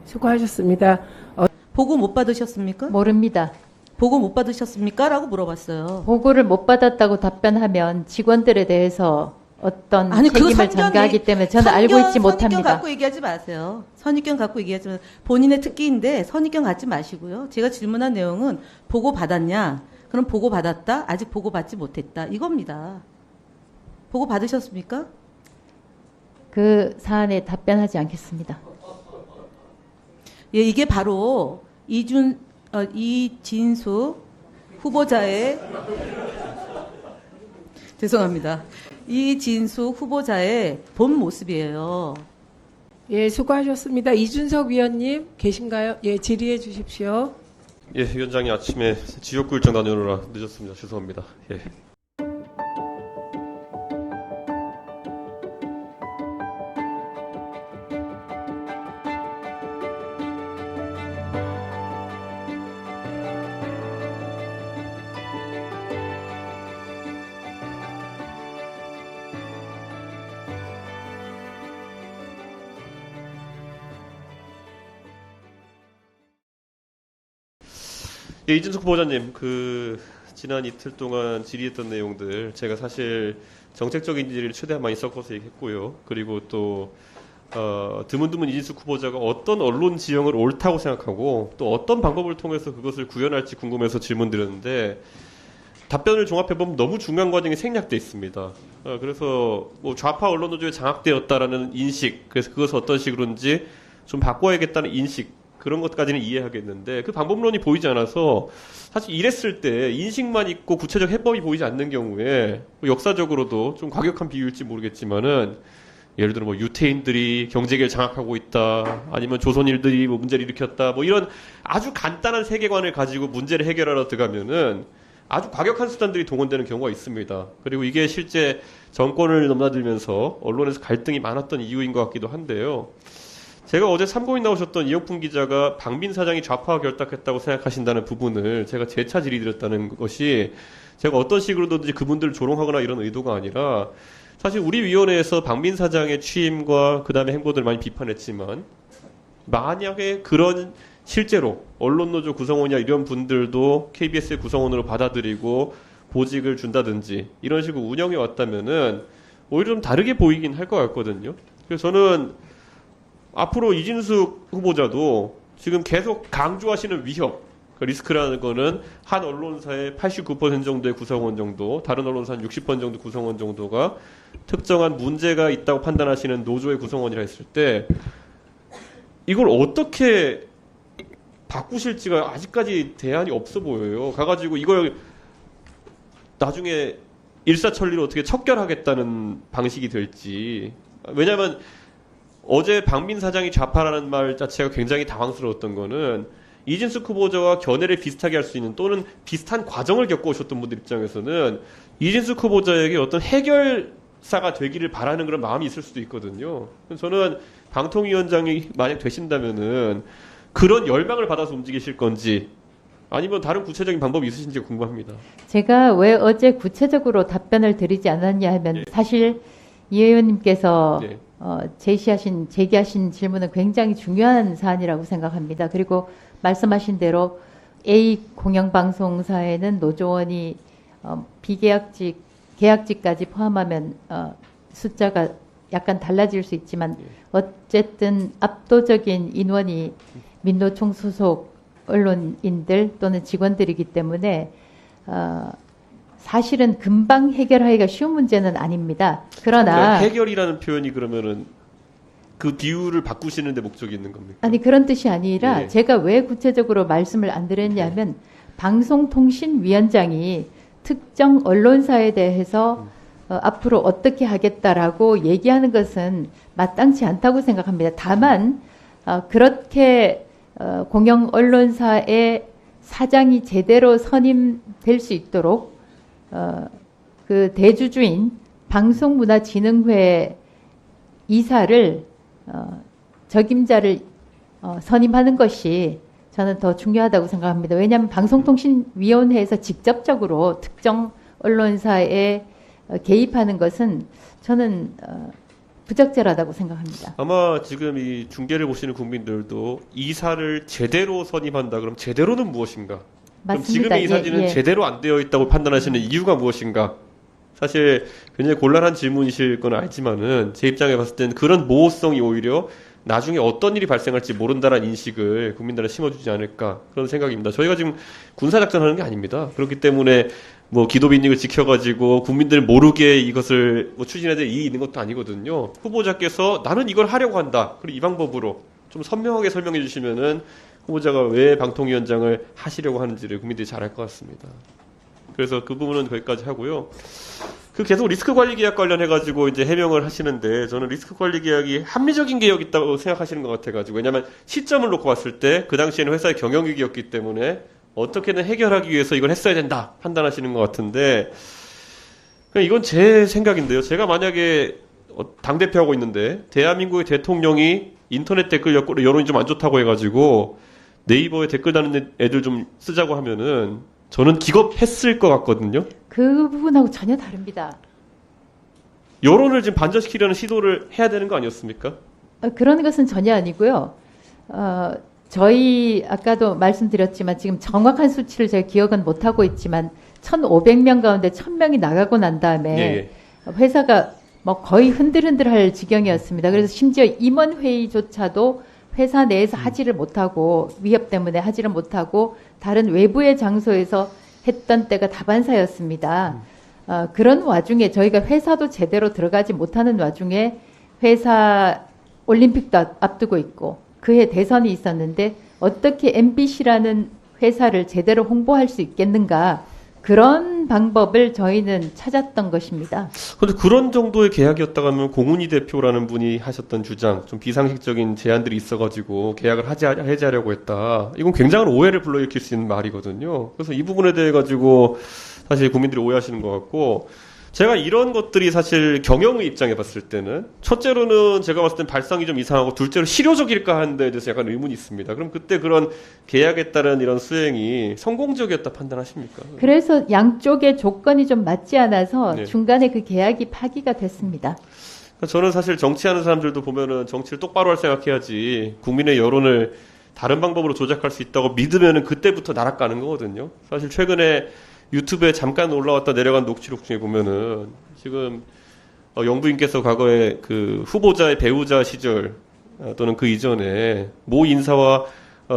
수고하셨습니다. 보고 못 받으셨습니까? 모릅니다. 보고 못 받으셨습니까? 라고 물어봤어요. 보고를 못 받았다고 답변하면 직원들에 대해서 어떤 아니, 그 책임을 전가하기 때문에 저는 알고 있지 선입견 못합니다. 갖고 얘기하지 마세요. 선입견 갖고 얘기하지 마세요. 본인의 특기인데 선입견 갖지 마시고요. 제가 질문한 내용은 보고 받았냐? 그럼 보고 받았다? 아직 보고 받지 못했다. 이겁니다. 보고 받으셨습니까? 그 사안에 답변하지 않겠습니다. 예, 이게 바로 이진수 후보자의 죄송합니다. 이진수 후보자의 본 모습이에요. 예, 수고하셨습니다. 이준석 위원님 계신가요? 예, 질의해 주십시오. 예, 위원장이 아침에 지역구 일정 다녀오느라 늦었습니다. 죄송합니다. 예. 예, 이준석 후보자님, 지난 이틀 동안 질의했던 내용들, 제가 사실 정책적인 질의를 최대한 많이 섞어서 얘기했고요. 그리고 또, 드문드문 이준석 후보자가 어떤 언론 지형을 옳다고 생각하고, 또 어떤 방법을 통해서 그것을 구현할지 궁금해서 질문드렸는데, 답변을 종합해보면 너무 중요한 과정이 생략돼 있습니다. 그래서 뭐 좌파 언론 노조에 장악되었다라는 인식, 그래서 그것을 어떤 식으로인지 좀 바꿔야겠다는 인식, 그런 것까지는 이해하겠는데 그 방법론이 보이지 않아서 사실 이랬을 때 인식만 있고 구체적 해법이 보이지 않는 경우에 역사적으로도 좀 과격한 비유일지 모르겠지만은 예를 들어 뭐 유태인들이 경제계를 장악하고 있다 아니면 조선인들이 뭐 문제를 일으켰다 뭐 이런 아주 간단한 세계관을 가지고 문제를 해결하러 들어가면은 아주 과격한 수단들이 동원되는 경우가 있습니다. 그리고 이게 실제 정권을 넘나들면서 언론에서 갈등이 많았던 이유인 것 같기도 한데요. 제가 어제 참고인 나오셨던 이영풍 기자가 박민 사장이 좌파와 결탁했다고 생각하신다는 부분을 제가 재차 질의드렸다는 것이 제가 어떤 식으로든지 그분들을 조롱하거나 이런 의도가 아니라 사실 우리 위원회에서 박민 사장의 취임과 그 다음에 행보들을 많이 비판했지만 만약에 그런 실제로 언론노조 구성원이나 이런 분들도 KBS의 구성원으로 받아들이고 보직을 준다든지 이런 식으로 운영해 왔다면은 오히려 좀 다르게 보이긴 할 것 같거든요. 그래서 저는 앞으로 이진숙 후보자도 지금 계속 강조하시는 위협, 리스크라는 거는 한 언론사의 89% 정도의 구성원 정도, 다른 언론사 한 60% 정도 구성원 정도가 특정한 문제가 있다고 판단하시는 노조의 구성원이라 했을 때 이걸 어떻게 바꾸실지가 아직까지 대안이 없어 보여요. 가가지고 이걸 나중에 일사천리로 어떻게 척결하겠다는 방식이 될지. 왜냐하면 어제 박민 사장이 좌파라는 말 자체가 굉장히 당황스러웠던 거는 이진숙 후보자와 견해를 비슷하게 할 수 있는 또는 비슷한 과정을 겪어오셨던 분들 입장에서는 이진숙 후보자에게 어떤 해결사가 되기를 바라는 그런 마음이 있을 수도 있거든요. 저는 방통위원장이 만약 되신다면은 그런 열망을 받아서 움직이실 건지 아니면 다른 구체적인 방법이 있으신지 궁금합니다. 제가 왜 어제 구체적으로 답변을 드리지 않았냐 하면 예. 사실 이 의원님께서 네. 제기하신 질문은 굉장히 중요한 사안이라고 생각합니다. 그리고 말씀하신 대로 A 공영방송사에는 노조원이 비계약직, 계약직까지 포함하면 숫자가 약간 달라질 수 있지만 어쨌든 압도적인 인원이 민노총 소속 언론인들 또는 직원들이기 때문에 사실은 금방 해결하기가 쉬운 문제는 아닙니다. 그러나 해결이라는 표현이 그러면은 그 비율을 바꾸시는 데 목적이 있는 겁니까? 아니 그런 뜻이 아니라 예. 제가 왜 구체적으로 말씀을 안 드렸냐면 방송통신위원장이 특정 언론사에 대해서 앞으로 어떻게 하겠다라고 얘기하는 것은 마땅치 않다고 생각합니다. 다만 그렇게 공영 언론사의 사장이 제대로 선임될 수 있도록 그 대주주인 방송문화진흥회 이사를 적임자를 선임하는 것이 저는 더 중요하다고 생각합니다. 왜냐하면 방송통신위원회에서 직접적으로 특정 언론사에 개입하는 것은 저는 부적절하다고 생각합니다. 아마 지금 이 중계를 보시는 국민들도 이사를 제대로 선임한다. 그럼 제대로는 무엇인가? 그럼 맞습니다. 지금의 이사진은 예. 제대로 안 되어 있다고 판단하시는 이유가 무엇인가? 사실 굉장히 곤란한 질문이실 건 알지만은 제 입장에 봤을 때는 그런 모호성이 오히려 나중에 어떤 일이 발생할지 모른다라는 인식을 국민들한테 심어주지 않을까 그런 생각입니다. 저희가 지금 군사작전하는 게 아닙니다. 그렇기 때문에 뭐 기도빈익을 지켜가지고 국민들 모르게 이것을 뭐 추진해야 될 일이 있는 것도 아니거든요. 후보자께서 나는 이걸 하려고 한다. 그리고 이 방법으로 좀 선명하게 설명해 주시면은 후보자가 왜 방통위원장을 하시려고 하는지를 국민들이 잘 알 것 같습니다. 그래서 그 부분은 거기까지 하고요. 그 계속 리스크 관리 계약 관련해가지고 이제 해명을 하시는데 저는 리스크 관리 계약이 합리적인 계약이 있다고 생각하시는 것 같아가지고 왜냐하면 시점을 놓고 봤을 때 그 당시에는 회사의 경영위기였기 때문에 어떻게든 해결하기 위해서 이걸 했어야 된다 판단하시는 것 같은데 이건 제 생각인데요. 제가 만약에 당대표하고 있는데 대한민국의 대통령이 인터넷 댓글 여론이 좀 안 좋다고 해가지고 네이버에 댓글 다는 애들 좀 쓰자고 하면은 저는 기겁했을 것 같거든요. 그 부분하고 전혀 다릅니다. 여론을 지금 반전시키려는 시도를 해야 되는 거 아니었습니까? 그런 것은 전혀 아니고요. 저희 아까도 말씀드렸지만 지금 정확한 수치를 제가 기억은 못하고 있지만 1,500명 가운데 1,000명이 나가고 난 다음에 회사가 뭐 거의 흔들흔들할 지경이었습니다. 그래서 심지어 임원회의조차도 회사 내에서 하지를 못하고 위협 때문에 하지를 못하고 다른 외부의 장소에서 했던 때가 다반사였습니다. 그런 와중에 저희가 회사도 제대로 들어가지 못하는 와중에 회사 올림픽도 앞두고 있고 그해 대선이 있었는데 어떻게 MBC라는 회사를 제대로 홍보할 수 있겠는가 그런 방법을 저희는 찾았던 것입니다. 그런데 그런 정도의 계약이었다고 하면 공훈이 대표라는 분이 하셨던 주장, 좀 비상식적인 제안들이 있어가지고 계약을 해지하려고 했다. 이건 굉장한 오해를 불러일으킬 수 있는 말이거든요. 그래서 이 부분에 대해 가지고 사실 국민들이 오해하시는 것 같고 제가 이런 것들이 사실 경영의 입장에 봤을 때는 첫째로는 제가 봤을 땐 발상이 좀 이상하고 둘째로 실효적일까 하는 데에 대해서 약간 의문이 있습니다. 그럼 그때 그런 계약에 따른 이런 수행이 성공적이었다 판단하십니까? 그래서 양쪽의 조건이 좀 맞지 않아서 네. 중간에 그 계약이 파기가 됐습니다. 저는 사실 정치하는 사람들도 보면은 정치를 똑바로 할 생각해야지 국민의 여론을 다른 방법으로 조작할 수 있다고 믿으면은 그때부터 날아가는 거거든요. 사실 최근에 유튜브에 잠깐 올라왔다 내려간 녹취록 중에 보면은 지금 영부인께서 과거에 그 후보자의 배우자 시절 또는 그 이전에 모 인사와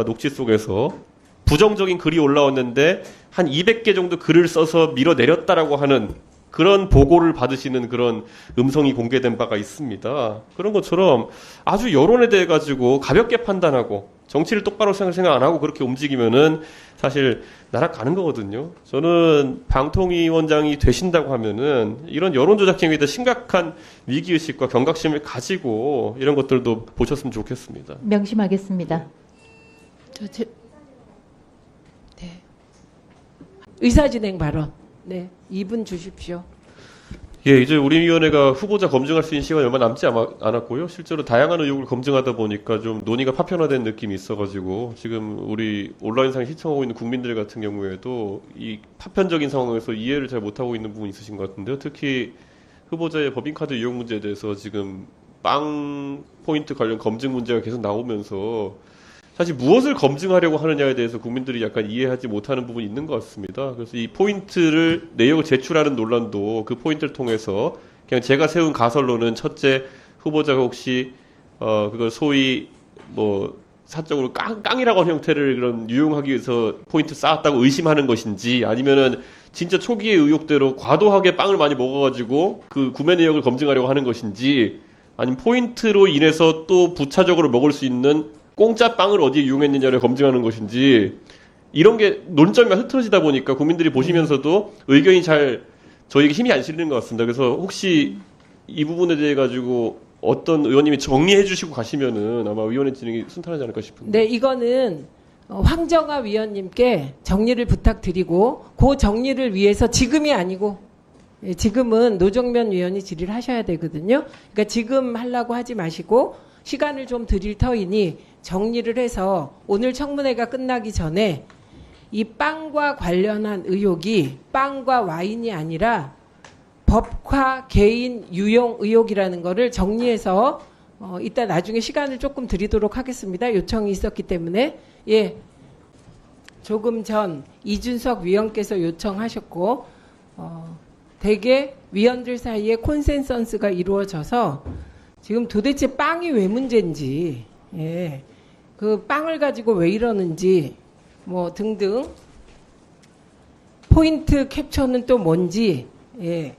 녹취 속에서 부정적인 글이 올라왔는데 한 200개 정도 글을 써서 밀어내렸다라고 하는 그런 보고를 받으시는 그런 음성이 공개된 바가 있습니다. 그런 것처럼 아주 여론에 대해 가지고 가볍게 판단하고 정치를 똑바로 생각 안 하고 그렇게 움직이면은 사실 날아가는 거거든요. 저는 방통위원장이 되신다고 하면은 이런 여론조작 행위에 대해 심각한 위기의식과 경각심을 가지고 이런 것들도 보셨으면 좋겠습니다. 명심하겠습니다. 네. 의사진행 발언. 네, 2분 주십시오. 예, 이제 우리 위원회가 후보자 검증할 수 있는 시간이 얼마 남지 않았고요. 실제로 다양한 의혹을 검증하다 보니까 좀 논의가 파편화된 느낌이 있어가지고 지금 우리 온라인상 시청하고 있는 국민들 같은 경우에도 이 파편적인 상황에서 이해를 잘 못하고 있는 부분이 있으신 것 같은데요. 특히 후보자의 법인카드 이용 문제에 대해서 지금 빵 포인트 관련 검증 문제가 계속 나오면서 사실 무엇을 검증하려고 하느냐에 대해서 국민들이 약간 이해하지 못하는 부분이 있는 것 같습니다. 그래서 이 포인트를 내역을 제출하는 논란도 그 포인트를 통해서 그냥 제가 세운 가설로는 첫째 후보자가 혹시 그걸 소위 뭐 사적으로 깡이라고 하는 형태를 그런 유용하기 위해서 포인트 쌓았다고 의심하는 것인지 아니면은 진짜 초기의 의혹대로 과도하게 빵을 많이 먹어가지고 그 구매 내역을 검증하려고 하는 것인지 아니면 포인트로 인해서 또 부차적으로 먹을 수 있는 공짜 빵을 어디에 이용했느냐를 검증하는 것인지 이런 게 논점이 흐트러지다 보니까 국민들이 보시면서도 의견이 잘 저희에게 힘이 안 실리는 것 같습니다. 그래서 혹시 이 부분에 대해 가지고 어떤 의원님이 정리해 주시고 가시면은 아마 위원회 진행이 순탄하지 않을까 싶은데. 네, 이거는 황정아 위원님께 정리를 부탁드리고 그 정리를 위해서 지금이 아니고 지금은 노정면 위원이 질의를 하셔야 되거든요. 그러니까 지금 하려고 하지 마시고 시간을 좀 드릴 터이니 정리를 해서 오늘 청문회가 끝나기 전에 이 빵과 관련한 의혹이 빵과 와인이 아니라 법화 개인 유용 의혹이라는 거를 정리해서 이따 나중에 시간을 조금 드리도록 하겠습니다. 요청이 있었기 때문에. 예. 조금 전 이준석 위원께서 요청하셨고 대개 위원들 사이에 콘센서스가 이루어져서 지금 도대체 빵이 왜 문제인지, 예. 그 빵을 가지고 왜 이러는지 뭐 등등 포인트 캡처는 또 뭔지, 예.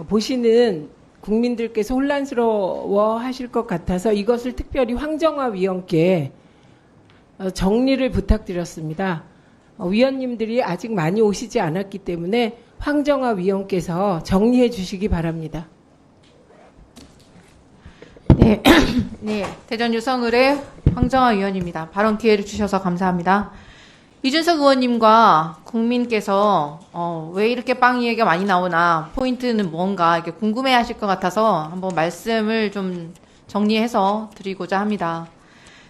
보시는 국민들께서 혼란스러워 하실 것 같아서 이것을 특별히 황정화 위원께 정리를 부탁드렸습니다. 위원님들이 아직 많이 오시지 않았기 때문에 황정화 위원께서 정리해 주시기 바랍니다. 네, 네, 대전 유성을의 황정화 위원입니다. 발언 기회를 주셔서 감사합니다. 이준석 의원님과 국민께서 왜 이렇게 빵 이야기가 많이 나오나 포인트는 뭔가 이렇게 궁금해하실 것 같아서 한번 말씀을 좀 정리해서 드리고자 합니다.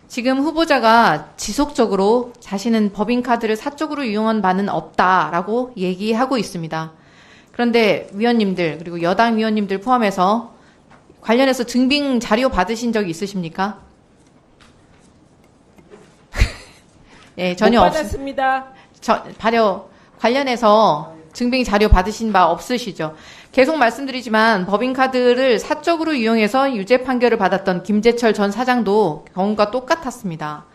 지금 후보자가 지속적으로 자신은 법인카드를 사적으로 이용한 바는 없다라고 얘기하고 있습니다. 그런데 위원님들 그리고 여당 위원님들 포함해서 관련해서 증빙 자료 받으신 적이 있으십니까? 네, 전혀 못 받았습니다. 관련해서 증빙 자료 받으신 바 없으시죠? 계속 말씀드리지만 법인카드를 사적으로 이용해서 유죄 판결을 받았던 김재철 전 사장도 경우가 똑같았습니다.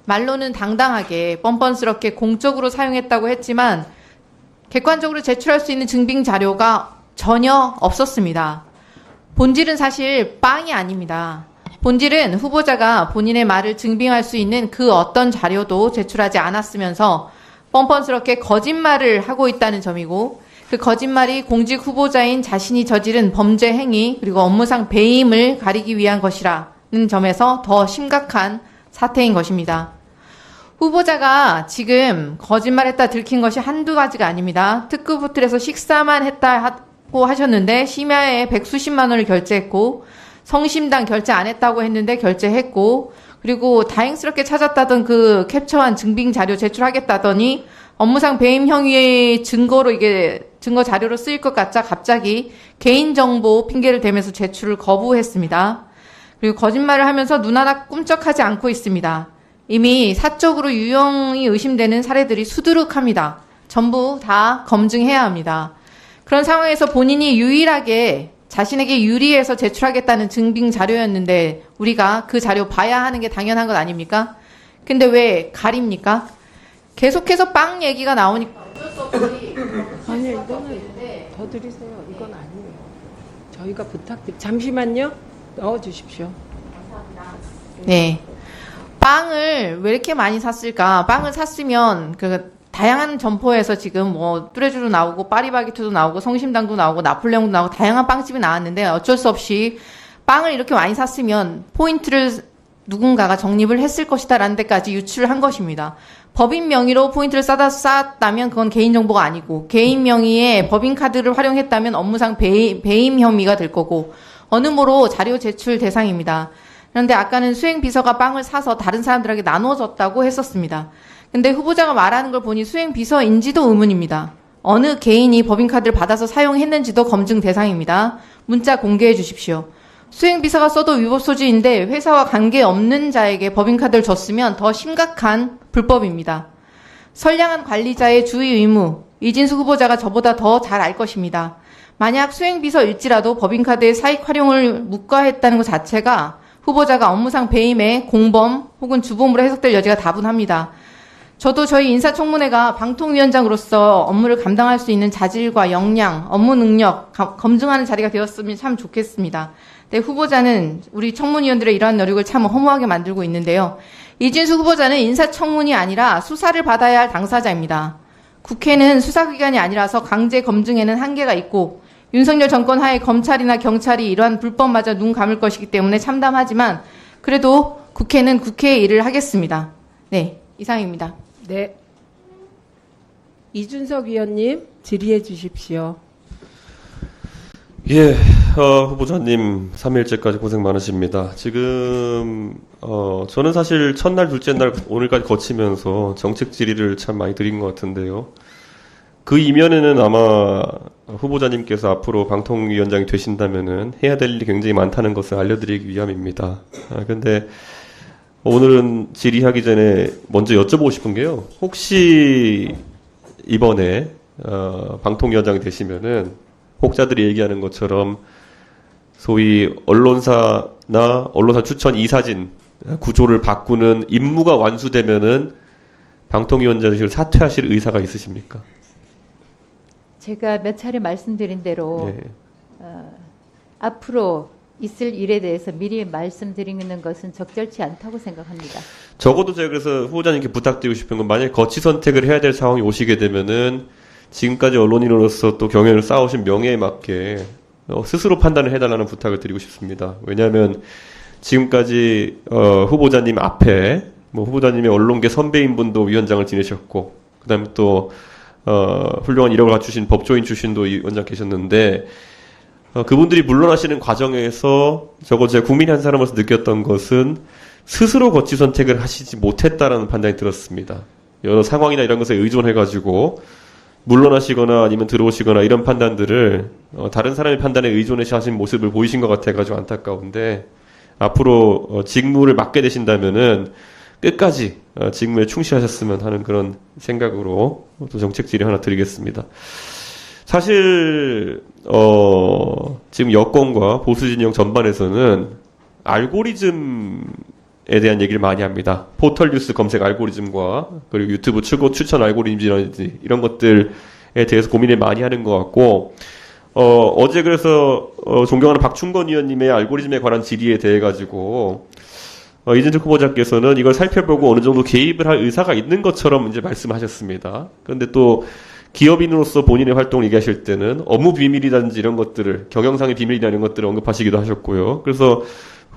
말로는 당당하게 뻔뻔스럽게 공적으로 사용했다고 했지만 객관적으로 제출할 수 있는 증빙 자료가 전혀 없었습니다. 본질은 사실 빵이 아닙니다. 본질은 후보자가 본인의 말을 증빙할 수 있는 그 어떤 자료도 제출하지 않았으면서 뻔뻔스럽게 거짓말을 하고 있다는 점이고 그 거짓말이 공직 후보자인 자신이 저지른 범죄 행위 그리고 업무상 배임을 가리기 위한 것이라는 점에서 더 심각한 사태인 것입니다. 후보자가 지금 거짓말했다 들킨 것이 한두 가지가 아닙니다. 특급 호텔에서 식사만 했다고 하셨는데 심야에 백수십만 원을 결제했고 성심당 결제 안 했다고 했는데 결제했고 그리고 다행스럽게 찾았다던 그 캡처한 증빙 자료 제출하겠다더니 업무상 배임 행위의 증거로 이게 증거 자료로 쓰일 것 같자 갑자기 개인정보 핑계를 대면서 제출을 거부했습니다. 그리고 거짓말을 하면서 눈 하나 꿈쩍하지 않고 있습니다. 이미 사적으로 유용이 의심되는 사례들이 수두룩합니다. 전부 다 검증해야 합니다. 그런 상황에서 본인이 유일하게 자신에게 유리해서 제출하겠다는 증빙 자료였는데 우리가 그 자료 봐야 하는 게 당연한 것 아닙니까? 근데 왜 가립니까? 계속해서 빵 얘기가 나오니까 어쩔 수 없이 아니 이거는 더 드리세요. 이건 아니에요. 저희가 잠시만요. 넣어주십시오. 네. 빵을 왜 이렇게 많이 샀을까? 빵을 샀으면 다양한 점포에서 지금 뭐 뚜레쥬도 나오고 파리바게트도 나오고 성심당도 나오고 나폴레옹도 나오고 다양한 빵집이 나왔는데 어쩔 수 없이 빵을 이렇게 많이 샀으면 포인트를 누군가가 적립을 했을 것이다라는 데까지 유출을 한 것입니다. 법인 명의로 포인트를 쌓았다면 그건 개인정보가 아니고 개인 명의의 법인카드를 활용했다면 업무상 배임 혐의가 될 거고 어느 모로 자료 제출 대상입니다. 그런데 아까는 수행비서가 빵을 사서 다른 사람들에게 나눠줬다고 했었습니다. 근데 후보자가 말하는 걸 보니 수행비서인지도 의문입니다. 어느 개인이 법인카드를 받아서 사용했는지도 검증 대상입니다. 문자 공개해 주십시오. 수행비서가 써도 위법 소지인데 회사와 관계없는 자에게 법인카드를 줬으면 더 심각한 불법입니다. 선량한 관리자의 주의 의무, 이진수 후보자가 저보다 더 잘 알 것입니다. 만약 수행비서일지라도 법인카드의 사익 활용을 묵과했다는 것 자체가 후보자가 업무상 배임의 공범 혹은 주범으로 해석될 여지가 다분합니다. 저도 저희 인사청문회가 방통위원장으로서 업무를 감당할 수 있는 자질과 역량, 업무 능력 검증하는 자리가 되었으면 참 좋겠습니다. 네, 후보자는 우리 청문위원들의 이러한 노력을 참 허무하게 만들고 있는데요. 이진수 후보자는 인사청문이 아니라 수사를 받아야 할 당사자입니다. 국회는 수사기관이 아니라서 강제 검증에는 한계가 있고 윤석열 정권 하에 검찰이나 경찰이 이러한 불법마저 눈 감을 것이기 때문에 참담하지만 그래도 국회는 국회의 일을 하겠습니다. 네, 이상입니다. 네. 이준석 위원님 질의해 주십시오. 예, 후보자님 3일째까지 고생 많으십니다. 지금 저는 사실 첫날, 둘째 날 오늘까지 거치면서 정책 질의를 참 많이 드린 것 같은데요. 그 이면에는 아마 후보자님께서 앞으로 방통위원장이 되신다면은 해야 될 일이 굉장히 많다는 것을 알려드리기 위함입니다. 근데 오늘은 질의하기 전에 먼저 여쭤보고 싶은 게요. 혹시 이번에 방통위원장이 되시면은 혹자들이 얘기하는 것처럼 소위 언론사나 언론사 추천 이사진 구조를 바꾸는 임무가 완수되면은 방통위원장을 사퇴하실 의사가 있으십니까? 제가 몇 차례 말씀드린 대로 네. 앞으로 있을 일에 대해서 미리 말씀드리는 것은 적절치 않다고 생각합니다. 적어도 제가 그래서 후보자님께 부탁드리고 싶은 건 만약에 거치 선택을 해야 될 상황이 오시게 되면은 지금까지 언론인으로서 또 경연을 쌓아오신 명예에 맞게 스스로 판단을 해달라는 부탁을 드리고 싶습니다. 왜냐하면 지금까지 후보자님 앞에 뭐 후보자님의 언론계 선배인 분도 위원장을 지내셨고 그다음에 또 훌륭한 이력을 갖추신 법조인 출신도 위원장 계셨는데 그분들이 물러나시는 과정에서 적어도 제가 국민 한 사람으로서 느꼈던 것은 스스로 거치 선택을 하시지 못했다라는 판단이 들었습니다. 여러 상황이나 이런 것에 의존해가지고 물러나시거나 아니면 들어오시거나 이런 판단들을 다른 사람의 판단에 의존해서 하신 모습을 보이신 것 같아가지고 안타까운데 앞으로 직무를 맡게 되신다면은 끝까지 직무에 충실하셨으면 하는 그런 생각으로 또 정책 질의 하나 드리겠습니다. 사실 지금 여권과 보수 진영 전반에서는 알고리즘에 대한 얘기를 많이 합니다. 포털 뉴스 검색 알고리즘과 그리고 유튜브 추천 알고리즘이라든지 이런 것들에 대해서 고민을 많이 하는 것 같고 어제 그래서 존경하는 박충건 의원님의 알고리즘에 관한 질의에 대해 가지고 이준석 후보자께서는 이걸 살펴보고 어느 정도 개입을 할 의사가 있는 것처럼 이제 말씀하셨습니다. 그런데 또 기업인으로서 본인의 활동을 얘기하실 때는 업무 비밀이라든지 이런 것들을 경영상의 비밀이라는 것들을 언급하시기도 하셨고요. 그래서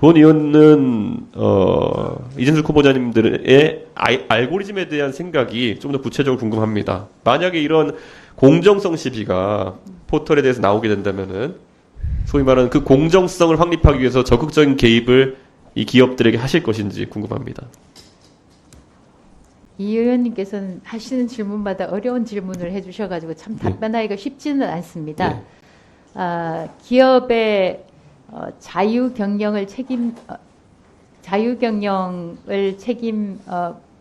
본 의원은 이준석 후보자님들의 알고리즘에 대한 생각이 좀 더 구체적으로 궁금합니다. 만약에 이런 공정성 시비가 포털에 대해서 나오게 된다면은 소위 말하는 그 공정성을 확립하기 위해서 적극적인 개입을 이 기업들에게 하실 것인지 궁금합니다. 이 의원님께서는 하시는 질문마다 어려운 질문을 해주셔가지고 참 답변하기가 쉽지는 않습니다. 네. 기업의 자유 경영을 책임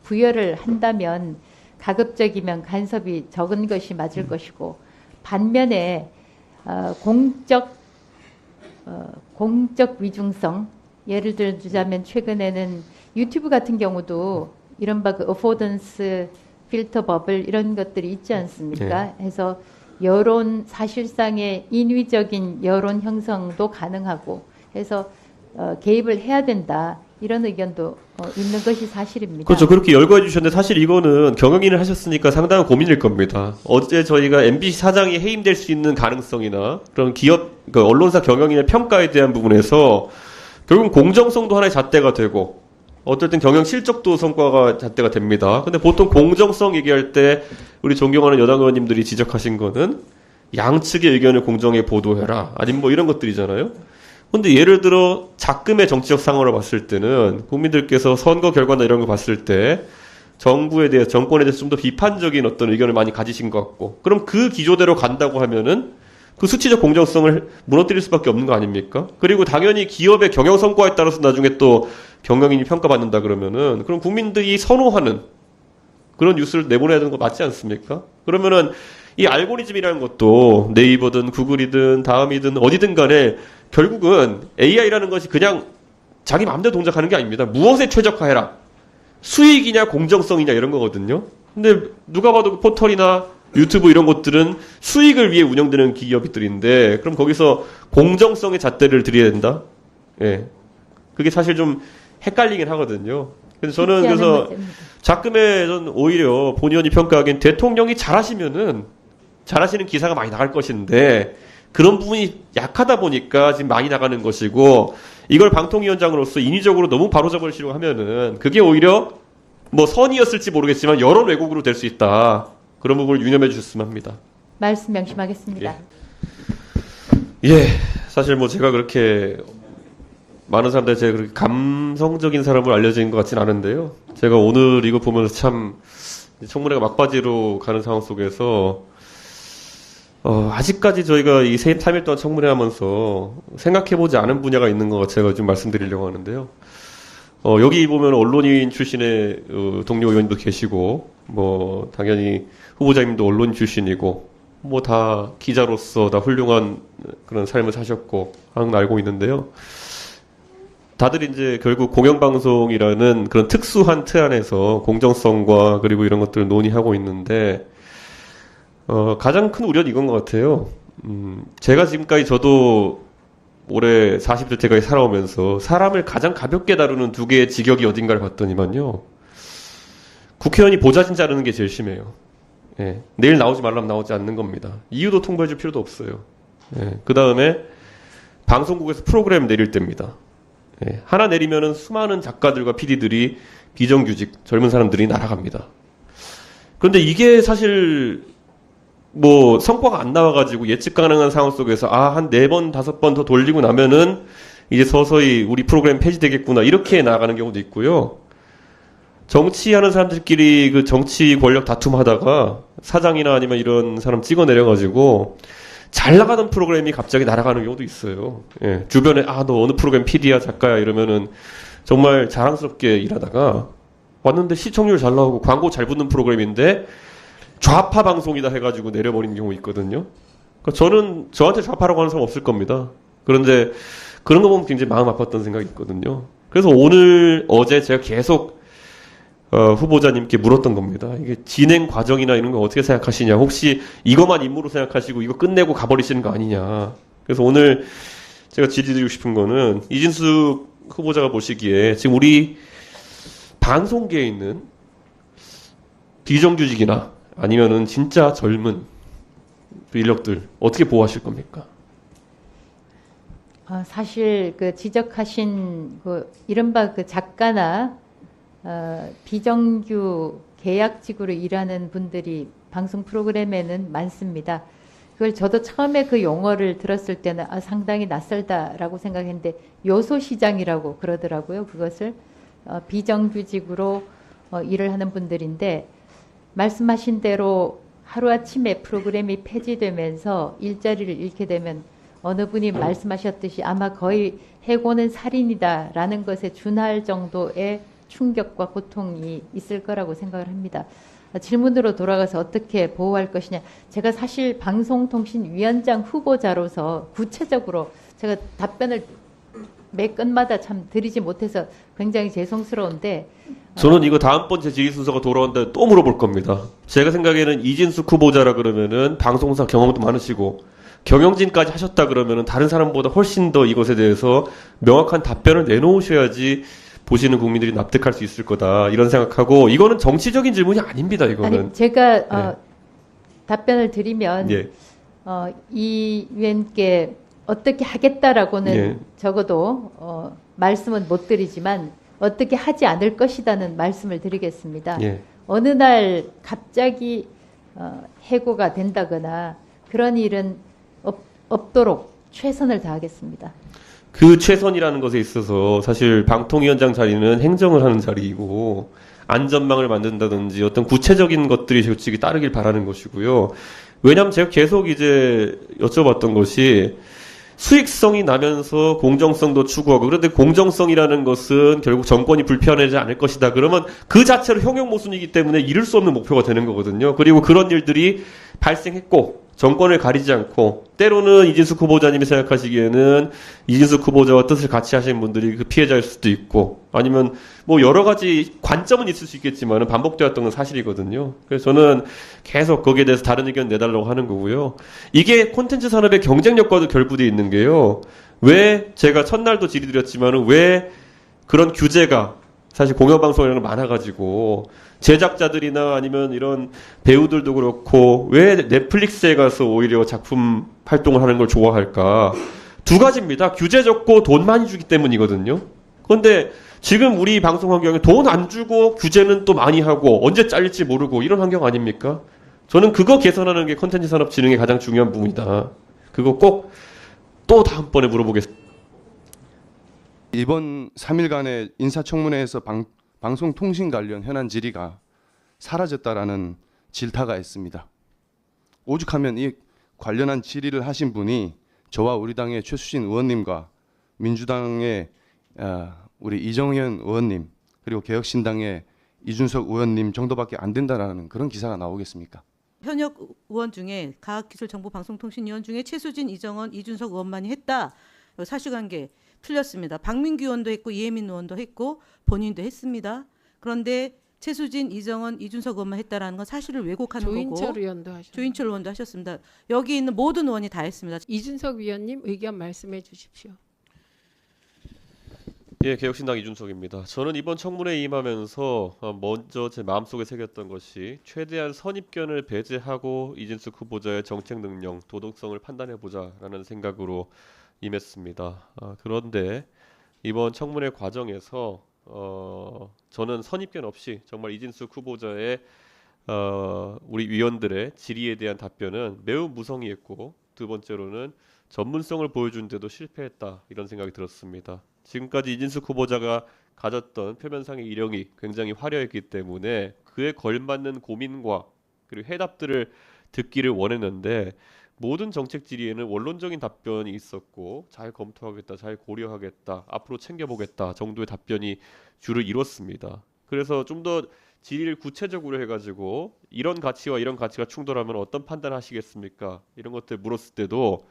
부여를 한다면 가급적이면 간섭이 적은 것이 맞을 것이고 반면에 공적 위중성 예를 들자면 최근에는 유튜브 같은 경우도 이른바 그 어포던스 필터 버블 이런 것들이 있지 않습니까? 해서 여론 사실상의 인위적인 여론 형성도 가능하고 해서 개입을 해야 된다 이런 의견도 있는 것이 사실입니다. 그렇죠. 그렇게 열거해 주셨는데 사실 이거는 경영인을 하셨으니까 상당한 고민일 겁니다. 어제 저희가 MBC 사장이 해임될 수 있는 가능성이나 그런 기업 언론사 경영인의 평가에 대한 부분에서 결국 공정성도 하나의 잣대가 되고 어떨 땐 경영 실적도 성과가 잣대가 됩니다. 근데 보통 공정성 얘기할 때 우리 존경하는 여당 의원님들이 지적하신 거는 양측의 의견을 공정하게 보도해라. 아니면 뭐 이런 것들이잖아요. 근데 예를 들어 작금의 정치적 상황을 봤을 때는 국민들께서 선거 결과나 이런 걸 봤을 때 정부에 대해서 정권에 대해서 좀 더 비판적인 어떤 의견을 많이 가지신 것 같고 그럼 그 기조대로 간다고 하면은 그 수치적 공정성을 무너뜨릴 수밖에 없는 거 아닙니까? 그리고 당연히 기업의 경영 성과에 따라서 나중에 또 경영인이 평가받는다 그러면은 그럼 국민들이 선호하는 그런 뉴스를 내보내야 되는 거 맞지 않습니까? 그러면은 이 알고리즘이라는 것도 네이버든 구글이든 다음이든 어디든 간에 결국은 AI라는 것이 그냥 자기 마음대로 동작하는 게 아닙니다. 무엇에 최적화해라. 수익이냐 공정성이냐 이런 거거든요. 근데 누가 봐도 그 포털이나 유튜브 이런 것들은 수익을 위해 운영되는 기업들인데 그럼 거기서 공정성의 잣대를 들여야 된다? 예. 그게 사실 좀 헷갈리긴 하거든요. 그래서 저는 그래서 작금에 전 오히려 본 의원이 평가하기엔 대통령이 잘하시는 기사가 많이 나갈 것인데 그런 부분이 약하다 보니까 지금 많이 나가는 것이고 이걸 방통위원장으로서 인위적으로 너무 바로잡으시려고 하면은 그게 오히려 뭐 선이었을지 모르겠지만 여론 왜곡으로 될 수 있다. 그런 부분을 유념해 주셨으면 합니다. 말씀 명심하겠습니다. 예, 사실 뭐 제가 그렇게 많은 사람들이 제가 그렇게 감성적인 사람으로 알려진 것 같진 않은데요. 제가 오늘 이거 보면서 참 청문회가 막바지로 가는 상황 속에서 아직까지 저희가 이 3일 동안 청문회 하면서 생각해보지 않은 분야가 있는 것 제가 좀 말씀드리려고 하는데요. 여기 보면 언론인 출신의 동료 의원님도 계시고, 뭐, 당연히 후보자님도 언론인 출신이고, 뭐 다 기자로서 다 훌륭한 그런 삶을 사셨고, 하는 걸 알고 있는데요. 다들 이제 결국 공영방송이라는 그런 특수한 틀 안에서 공정성과 그리고 이런 것들을 논의하고 있는데, 가장 큰 우려는 이건 것 같아요. 제가 지금까지 저도 올해 40대 때까지 살아오면서 사람을 가장 가볍게 다루는 두 개의 직역이 어딘가를 봤더니만요. 국회의원이 보좌진 자르는 게 제일 심해요. 예, 내일 나오지 말라면 나오지 않는 겁니다. 이유도 통보해 줄 필요도 없어요. 예, 그 다음에 방송국에서 프로그램 내릴 때입니다. 예, 하나 내리면은 수많은 작가들과 PD들이 비정규직 젊은 사람들이 날아갑니다. 그런데 이게 사실 뭐 성과가 안 나와가지고 예측 가능한 상황 속에서 한 4번, 5번 더 돌리고 나면은 이제 서서히 우리 프로그램 폐지되겠구나 이렇게 나아가는 경우도 있고요. 정치하는 사람들끼리 그 정치 권력 다툼하다가 사장이나 아니면 이런 사람 찍어내려가지고 잘 나가는 프로그램이 갑자기 날아가는 경우도 있어요. 예, 주변에 너 어느 프로그램 PD야 작가야 이러면은 정말 자랑스럽게 일하다가 왔는데 시청률 잘 나오고 광고 잘 붙는 프로그램인데 좌파 방송이다 해가지고 내려버리는 경우 있거든요. 그러니까 저는 저한테 좌파라고 하는 사람 없을 겁니다. 그런데 그런 거 보면 굉장히 마음 아팠던 생각이 있거든요. 그래서 어제 제가 계속 후보자님께 물었던 겁니다. 이게 진행 과정이나 이런 거 어떻게 생각하시냐. 혹시 이것만 임무로 생각하시고 이거 끝내고 가버리시는 거 아니냐. 그래서 오늘 제가 질의드리고 싶은 거는 이진숙 후보자가 보시기에 지금 우리 방송계에 있는 비정규직이나 아니면은 진짜 젊은 인력들 어떻게 보호하실 겁니까? 사실 그 지적하신 그 이른바 그 작가나 비정규 계약직으로 일하는 분들이 방송 프로그램에는 많습니다. 그걸 저도 처음에 그 용어를 들었을 때는 상당히 낯설다라고 생각했는데 요소시장이라고 그러더라고요. 그것을 비정규직으로 일을 하는 분들인데 말씀하신 대로 하루아침에 프로그램이 폐지되면서 일자리를 잃게 되면 어느 분이 말씀하셨듯이 아마 거의 해고는 살인이다라는 것에 준할 정도의 충격과 고통이 있을 거라고 생각을 합니다. 질문으로 돌아가서 어떻게 보호할 것이냐. 제가 사실 방송통신위원장 후보자로서 구체적으로 제가 답변을 매 건마다 참 드리지 못해서 굉장히 죄송스러운데 저는 이거 다음번 제 질의 순서가 돌아온다 또 물어볼 겁니다. 제가 생각에는 이진숙 후보자라 그러면은 방송사 경험도 많으시고 경영진까지 하셨다 그러면은 다른 사람보다 훨씬 더 이것에 대해서 명확한 답변을 내놓으셔야지 보시는 국민들이 납득할 수 있을 거다 이런 생각하고 이거는 정치적인 질문이 아닙니다. 이거는 아니, 제가 답변을 드리면 예. 이 위원께 어떻게 하겠다라고는 예. 적어도 말씀은 못 드리지만 어떻게 하지 않을 것이라는 말씀을 드리겠습니다. 예. 어느 날 갑자기 해고가 된다거나 그런 일은 없도록 최선을 다하겠습니다. 그 최선이라는 것에 있어서 사실 방통위원장 자리는 행정을 하는 자리이고 안전망을 만든다든지 어떤 구체적인 것들이 솔직히 따르길 바라는 것이고요. 왜냐하면 제가 계속 이제 여쭤봤던 것이 수익성이 나면서 공정성도 추구하고 그런데 공정성이라는 것은 결국 정권이 불편하지 않을 것이다. 그러면 그 자체로 형용 모순이기 때문에 이룰 수 없는 목표가 되는 거거든요. 그리고 그런 일들이 발생했고 정권을 가리지 않고 때로는 이진숙 후보자님이 생각하시기에는 이진숙 후보자와 뜻을 같이 하시는 분들이 그 피해자일 수도 있고 아니면 뭐 여러 가지 관점은 있을 수 있겠지만 반복되었던 건 사실이거든요. 그래서 저는 계속 거기에 대해서 다른 의견 내달라고 하는 거고요. 이게 콘텐츠 산업의 경쟁력과도 결부되어 있는 게요. 왜 제가 첫날도 질의드렸지만 왜 그런 규제가 사실 공영방송이라는 게 많아가지고 제작자들이나 아니면 이런 배우들도 그렇고 왜 넷플릭스에 가서 오히려 작품 활동을 하는 걸 좋아할까? 두 가지입니다. 규제 적고 돈 많이 주기 때문이거든요. 그런데 지금 우리 방송 환경에 돈 안 주고 규제는 또 많이 하고 언제 잘릴지 모르고 이런 환경 아닙니까? 저는 그거 개선하는 게 콘텐츠 산업 진흥의 가장 중요한 부분이다. 그거 꼭 또 다음번에 물어보겠습니다. 이번 3일간의 인사청문회에서 방송통신 관련 현안 질의가 사라졌다라는 질타가 있습니다. 오죽하면 이 관련한 질의를 하신 분이 저와 우리 당의 최수진 의원님과 민주당의 우리 이정현 의원님 그리고 개혁신당의 이준석 의원님 정도밖에 안 된다라는 그런 기사가 나오겠습니까? 현역 의원 중에 과학기술정보방송통신위원 중에 최수진, 이정원, 이준석 의원만이 했다. 사실관계 틀렸습니다. 박민규 의원도 했고 이혜민 의원도 했고 본인도 했습니다. 그런데 최수진, 이정원, 이준석 의원만 했다라는 건 사실을 왜곡하는 조인철 거고. 의원도 하셨습니다. 조인철 의원도 하셨습니다. 여기 있는 모든 의원이 다 했습니다. 이준석 위원님 의견 말씀해 주십시오. 예, 개혁신당 이준석입니다. 저는 이번 청문회에 임하면서 먼저 제 마음속에 새겼던 것이 최대한 선입견을 배제하고 이진숙 후보자의 정책 능력, 도덕성을 판단해보자라는 생각으로 임했습니다. 그런데 이번 청문회 과정에서 저는 선입견 없이 정말 이진숙 후보자의 우리 위원들의 질의에 대한 답변은 매우 무성의했고 두 번째로는 전문성을 보여준 데도 실패했다 이런 생각이 들었습니다. 지금까지 이진숙 후보자가 가졌던 표면상의 이력이 굉장히 화려했기 때문에 그에 걸맞는 고민과 그리고 해답들을 듣기를 원했는데 모든 정책 질의에는 원론적인 답변이 있었고 잘 검토하겠다, 잘 고려하겠다, 앞으로 챙겨보겠다 정도의 답변이 주를 이뤘습니다. 그래서 좀 더 질의를 구체적으로 해가지고 이런 가치와 이런 가치가 충돌하면 어떤 판단하시겠습니까? 이런 것들 물었을 때도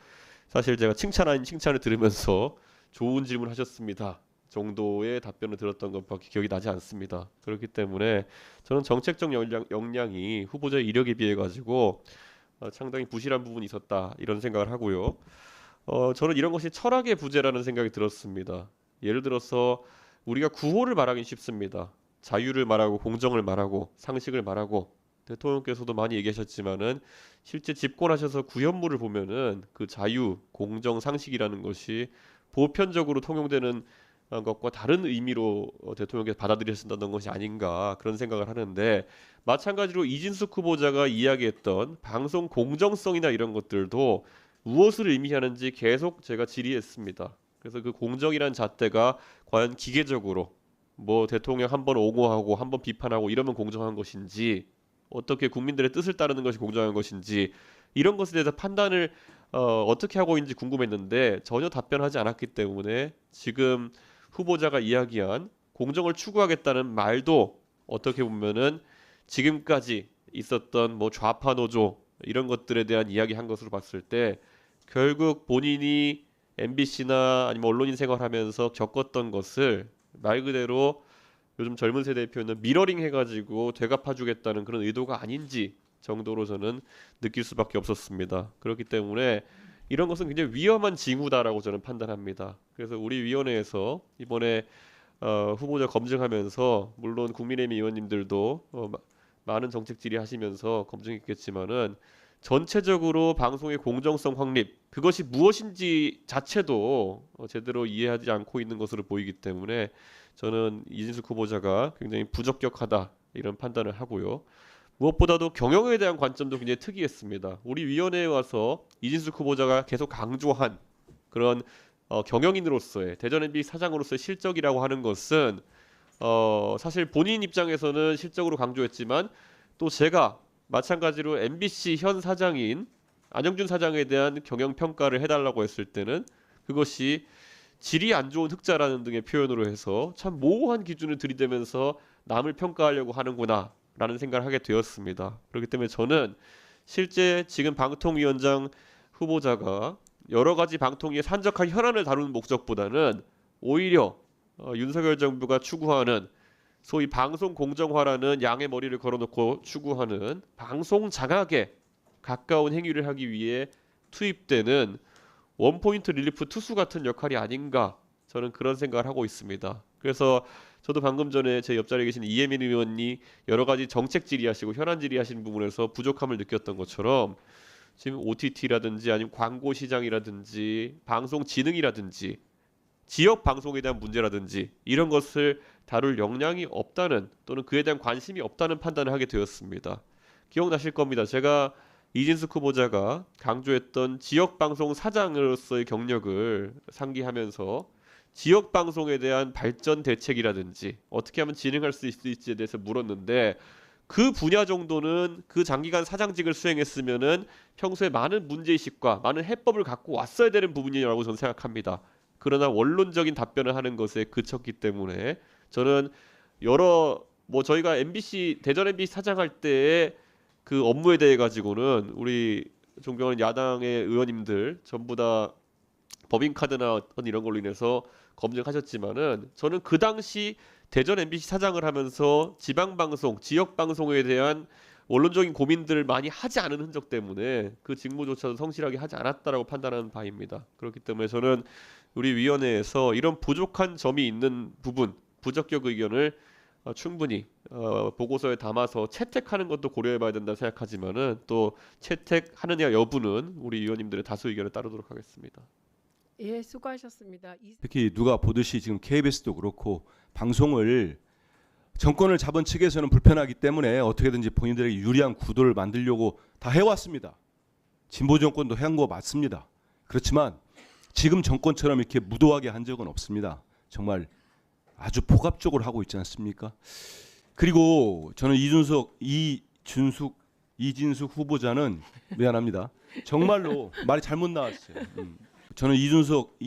사실 제가 칭찬 아닌 칭찬을 들으면서 좋은 질문 하셨습니다 정도의 답변을 들었던 것밖에 기억이 나지 않습니다. 그렇기 때문에 저는 정책적 역량이 후보자의 이력에 비해 가지고 상당히 부실한 부분이 있었다 이런 생각을 하고요. 저는 이런 것이 철학의 부재라는 생각이 들었습니다. 예를 들어서 우리가 구호를 말하긴 쉽습니다. 자유를 말하고 공정을 말하고 상식을 말하고 대통령께서도 많이 얘기하셨지만은 실제 집권하셔서 구현물을 보면은 그 자유, 공정, 상식이라는 것이 보편적으로 통용되는 것과 다른 의미로 대통령께서 받아들이신다는 것이 아닌가 그런 생각을 하는데 마찬가지로 이진숙 후보자가 이야기했던 방송 공정성이나 이런 것들도 무엇을 의미하는지 계속 제가 질의했습니다. 그래서 그 공정이라는 잣대가 과연 기계적으로 뭐 대통령 한 번 옹호하고 한 번 비판하고 이러면 공정한 것인지 어떻게 국민들의 뜻을 따르는 것이 공정한 것인지 이런 것에 대해서 판단을 어떻게 하고 있는지 궁금했는데 전혀 답변하지 않았기 때문에 지금 후보자가 이야기한 공정을 추구하겠다는 말도 어떻게 보면은 지금까지 있었던 뭐 좌파 노조 이런 것들에 대한 이야기한 것으로 봤을 때 결국 본인이 MBC나 아니면 언론인 생활하면서 겪었던 것을 말 그대로 요즘 젊은 세대의 표현은 미러링 해가지고 되갚아주겠다는 그런 의도가 아닌지 정도로 저는 느낄 수밖에 없었습니다. 그렇기 때문에 이런 것은 굉장히 위험한 징후다라고 저는 판단합니다. 그래서 우리 위원회에서 이번에 후보자 검증하면서 물론 국민의힘 의원님들도 많은 정책 질의하시면서 검증했겠지만은 전체적으로 방송의 공정성 확립 그것이 무엇인지 자체도 제대로 이해하지 않고 있는 것으로 보이기 때문에 저는 이진숙 후보자가 굉장히 부적격하다 이런 판단을 하고요. 무엇보다도 경영에 대한 관점도 굉장히 특이했습니다. 우리 위원회에 와서 이진숙 후보자가 계속 강조한 그런 경영인으로서의 대전 MBC 사장으로서의 실적이라고 하는 것은 사실 본인 입장에서는 실적으로 강조했지만 또 제가 마찬가지로 MBC 현 사장인 안영준 사장에 대한 경영 평가를 해달라고 했을 때는 그것이 질이 안 좋은 흑자라는 등의 표현으로 해서 참 모호한 기준을 들이대면서 남을 평가하려고 하는구나 라는 생각을 하게 되었습니다. 그렇기 때문에 저는 실제 지금 방통위원장 후보자가 여러 가지 방통위의 산적한 현안을 다루는 목적보다는 오히려 윤석열 정부가 추구하는 소위 방송 공정화라는 양의 머리를 걸어놓고 추구하는 방송 장악에 가까운 행위를 하기 위해 투입되는 원포인트 릴리프 투수 같은 역할이 아닌가 저는 그런 생각을 하고 있습니다. 그래서 저도 방금 전에 제 옆자리에 계신 이혜민 의원이 여러 가지 정책 질의하시고 현안 질의하신 부분에서 부족함을 느꼈던 것처럼 지금 OTT라든지 아니면 광고 시장이라든지 방송 지능이라든지 지역 방송에 대한 문제라든지 이런 것을 다룰 역량이 없다는 또는 그에 대한 관심이 없다는 판단을 하게 되었습니다. 기억나실 겁니다. 제가 이진숙 후보자가 강조했던 지역 방송 사장으로서의 경력을 상기하면서 지역 방송에 대한 발전 대책이라든지 어떻게 하면 진행할 수 있을지에 대해서 물었는데 그 분야 정도는 그 장기간 사장직을 수행했으면은 평소에 많은 문제의식과 많은 해법을 갖고 왔어야 되는 부분이라고 저는 생각합니다. 그러나 원론적인 답변을 하는 것에 그쳤기 때문에 저는 저희가 MBC 대전 MBC 사장할 때의 그 업무에 대해 가지고는 우리 존경하는 야당의 의원님들 전부 다 법인카드나 어떤 이런 걸로 인해서 검증하셨지만은 저는 그 당시 대전 MBC 사장을 하면서 지방방송, 지역방송에 대한 원론적인 고민들을 많이 하지 않은 흔적 때문에 그 직무조차도 성실하게 하지 않았다라고 판단하는 바입니다. 그렇기 때문에 저는 우리 위원회에서 이런 부족한 점이 있는 부분, 부적격 의견을 충분히 보고서에 담아서 채택하는 것도 고려해봐야 된다 생각하지만은 또 채택하느냐 여부는 우리 위원님들의 다수 의견을 따르도록 하겠습니다. 예, 수고하셨습니다. 특히 누가 보듯이 지금 KBS도 그렇고 방송을 정권을 잡은 측에서는 불편하기 때문에 어떻게든지 본인들에게 유리한 구도를 만들려고 다 해왔습니다. 진보 정권도 해온 거 맞습니다. 그렇지만 지금 정권처럼 이렇게 무도하게 한 적은 없습니다. 정말 아주 폭압적으로 하고 있지 않습니까? 그리고 저는 이진숙 후보자는 미안합니다. 정말로 말이 잘못 나왔어요. 저는 이진숙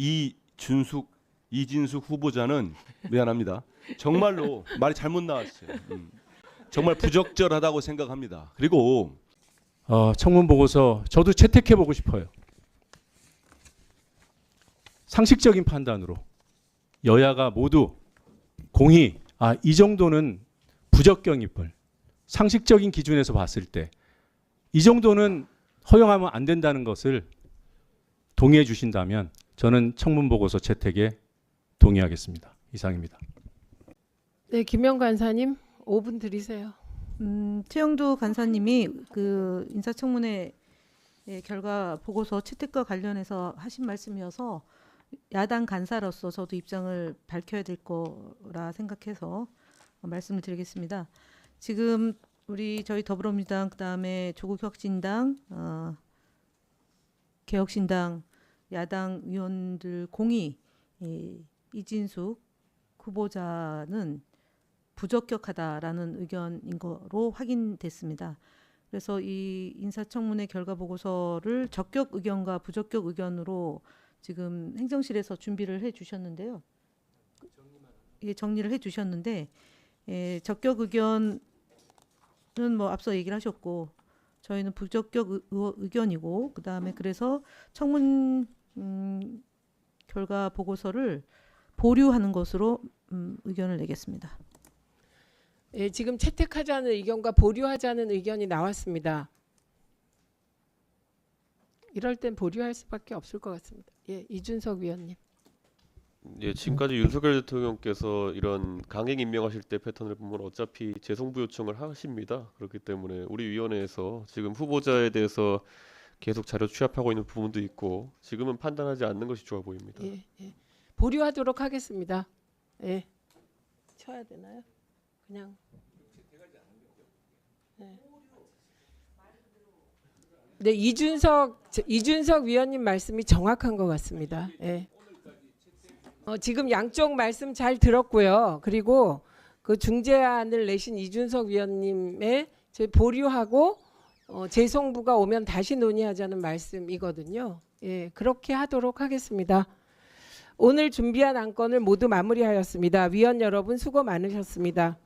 후보자는 미안합니다. 정말로 말이 잘못 나왔어요. 정말 부적절하다고 생각합니다. 그리고 청문 보고서 저도 채택해 보고 싶어요. 상식적인 판단으로 여야가 모두 공히 이 정도는 부적격입을 상식적인 기준에서 봤을 때 이 정도는 허용하면 안 된다는 것을 동의해 주신다면 저는 청문 보고서 채택에 동의하겠습니다. 이상입니다. 네, 김영 간사님 5분 드리세요. 최영두 간사님이 그 인사청문회 결과 보고서 채택과 관련해서 하신 말씀이어서 야당 간사로서 저도 입장을 밝혀야 될 거라 생각해서 말씀을 드리겠습니다. 지금 저희 더불어민주당 그다음에 조국혁신당, 개혁신당 야당 위원들 공히 이진숙 후보자는 부적격하다라는 의견인 거로 확인됐습니다. 그래서 이 인사청문회 결과 보고서를 적격 의견과 부적격 의견으로 지금 행정실에서 준비를 해주셨는데요. 정리를 해주셨는데 적격 의견은 앞서 얘기를 하셨고 저희는 부적격 의견이고 그 다음에 그래서 청문 결과 보고서를 보류하는 것으로 의견을 내겠습니다. 예, 지금 채택하자는 의견과 보류하자는 의견이 나왔습니다. 이럴 땐 보류할 수밖에 없을 것 같습니다. 예, 이준석 위원님. 예, 지금까지 윤석열 대통령께서 이런 강행 임명하실 때 패턴을 보면 어차피 재송부 요청을 하십니다. 그렇기 때문에 우리 위원회에서 지금 후보자에 대해서 계속 자료 취합하고 있는 부분도 있고 지금은 판단하지 않는 것이 좋아 보입니다. 예, 예. 보류하도록 하겠습니다. 예. 쳐야 되나요? 그냥. 네. 네, 이준석 위원님 말씀이 정확한 것 같습니다. 예. 지금 양쪽 말씀 잘 들었고요. 그리고 그 중재안을 내신 이준석 위원님의 보류하고 재송부가 오면 다시 논의하자는 말씀이거든요. 예, 그렇게 하도록 하겠습니다. 오늘 준비한 안건을 모두 마무리하였습니다. 위원 여러분 수고 많으셨습니다.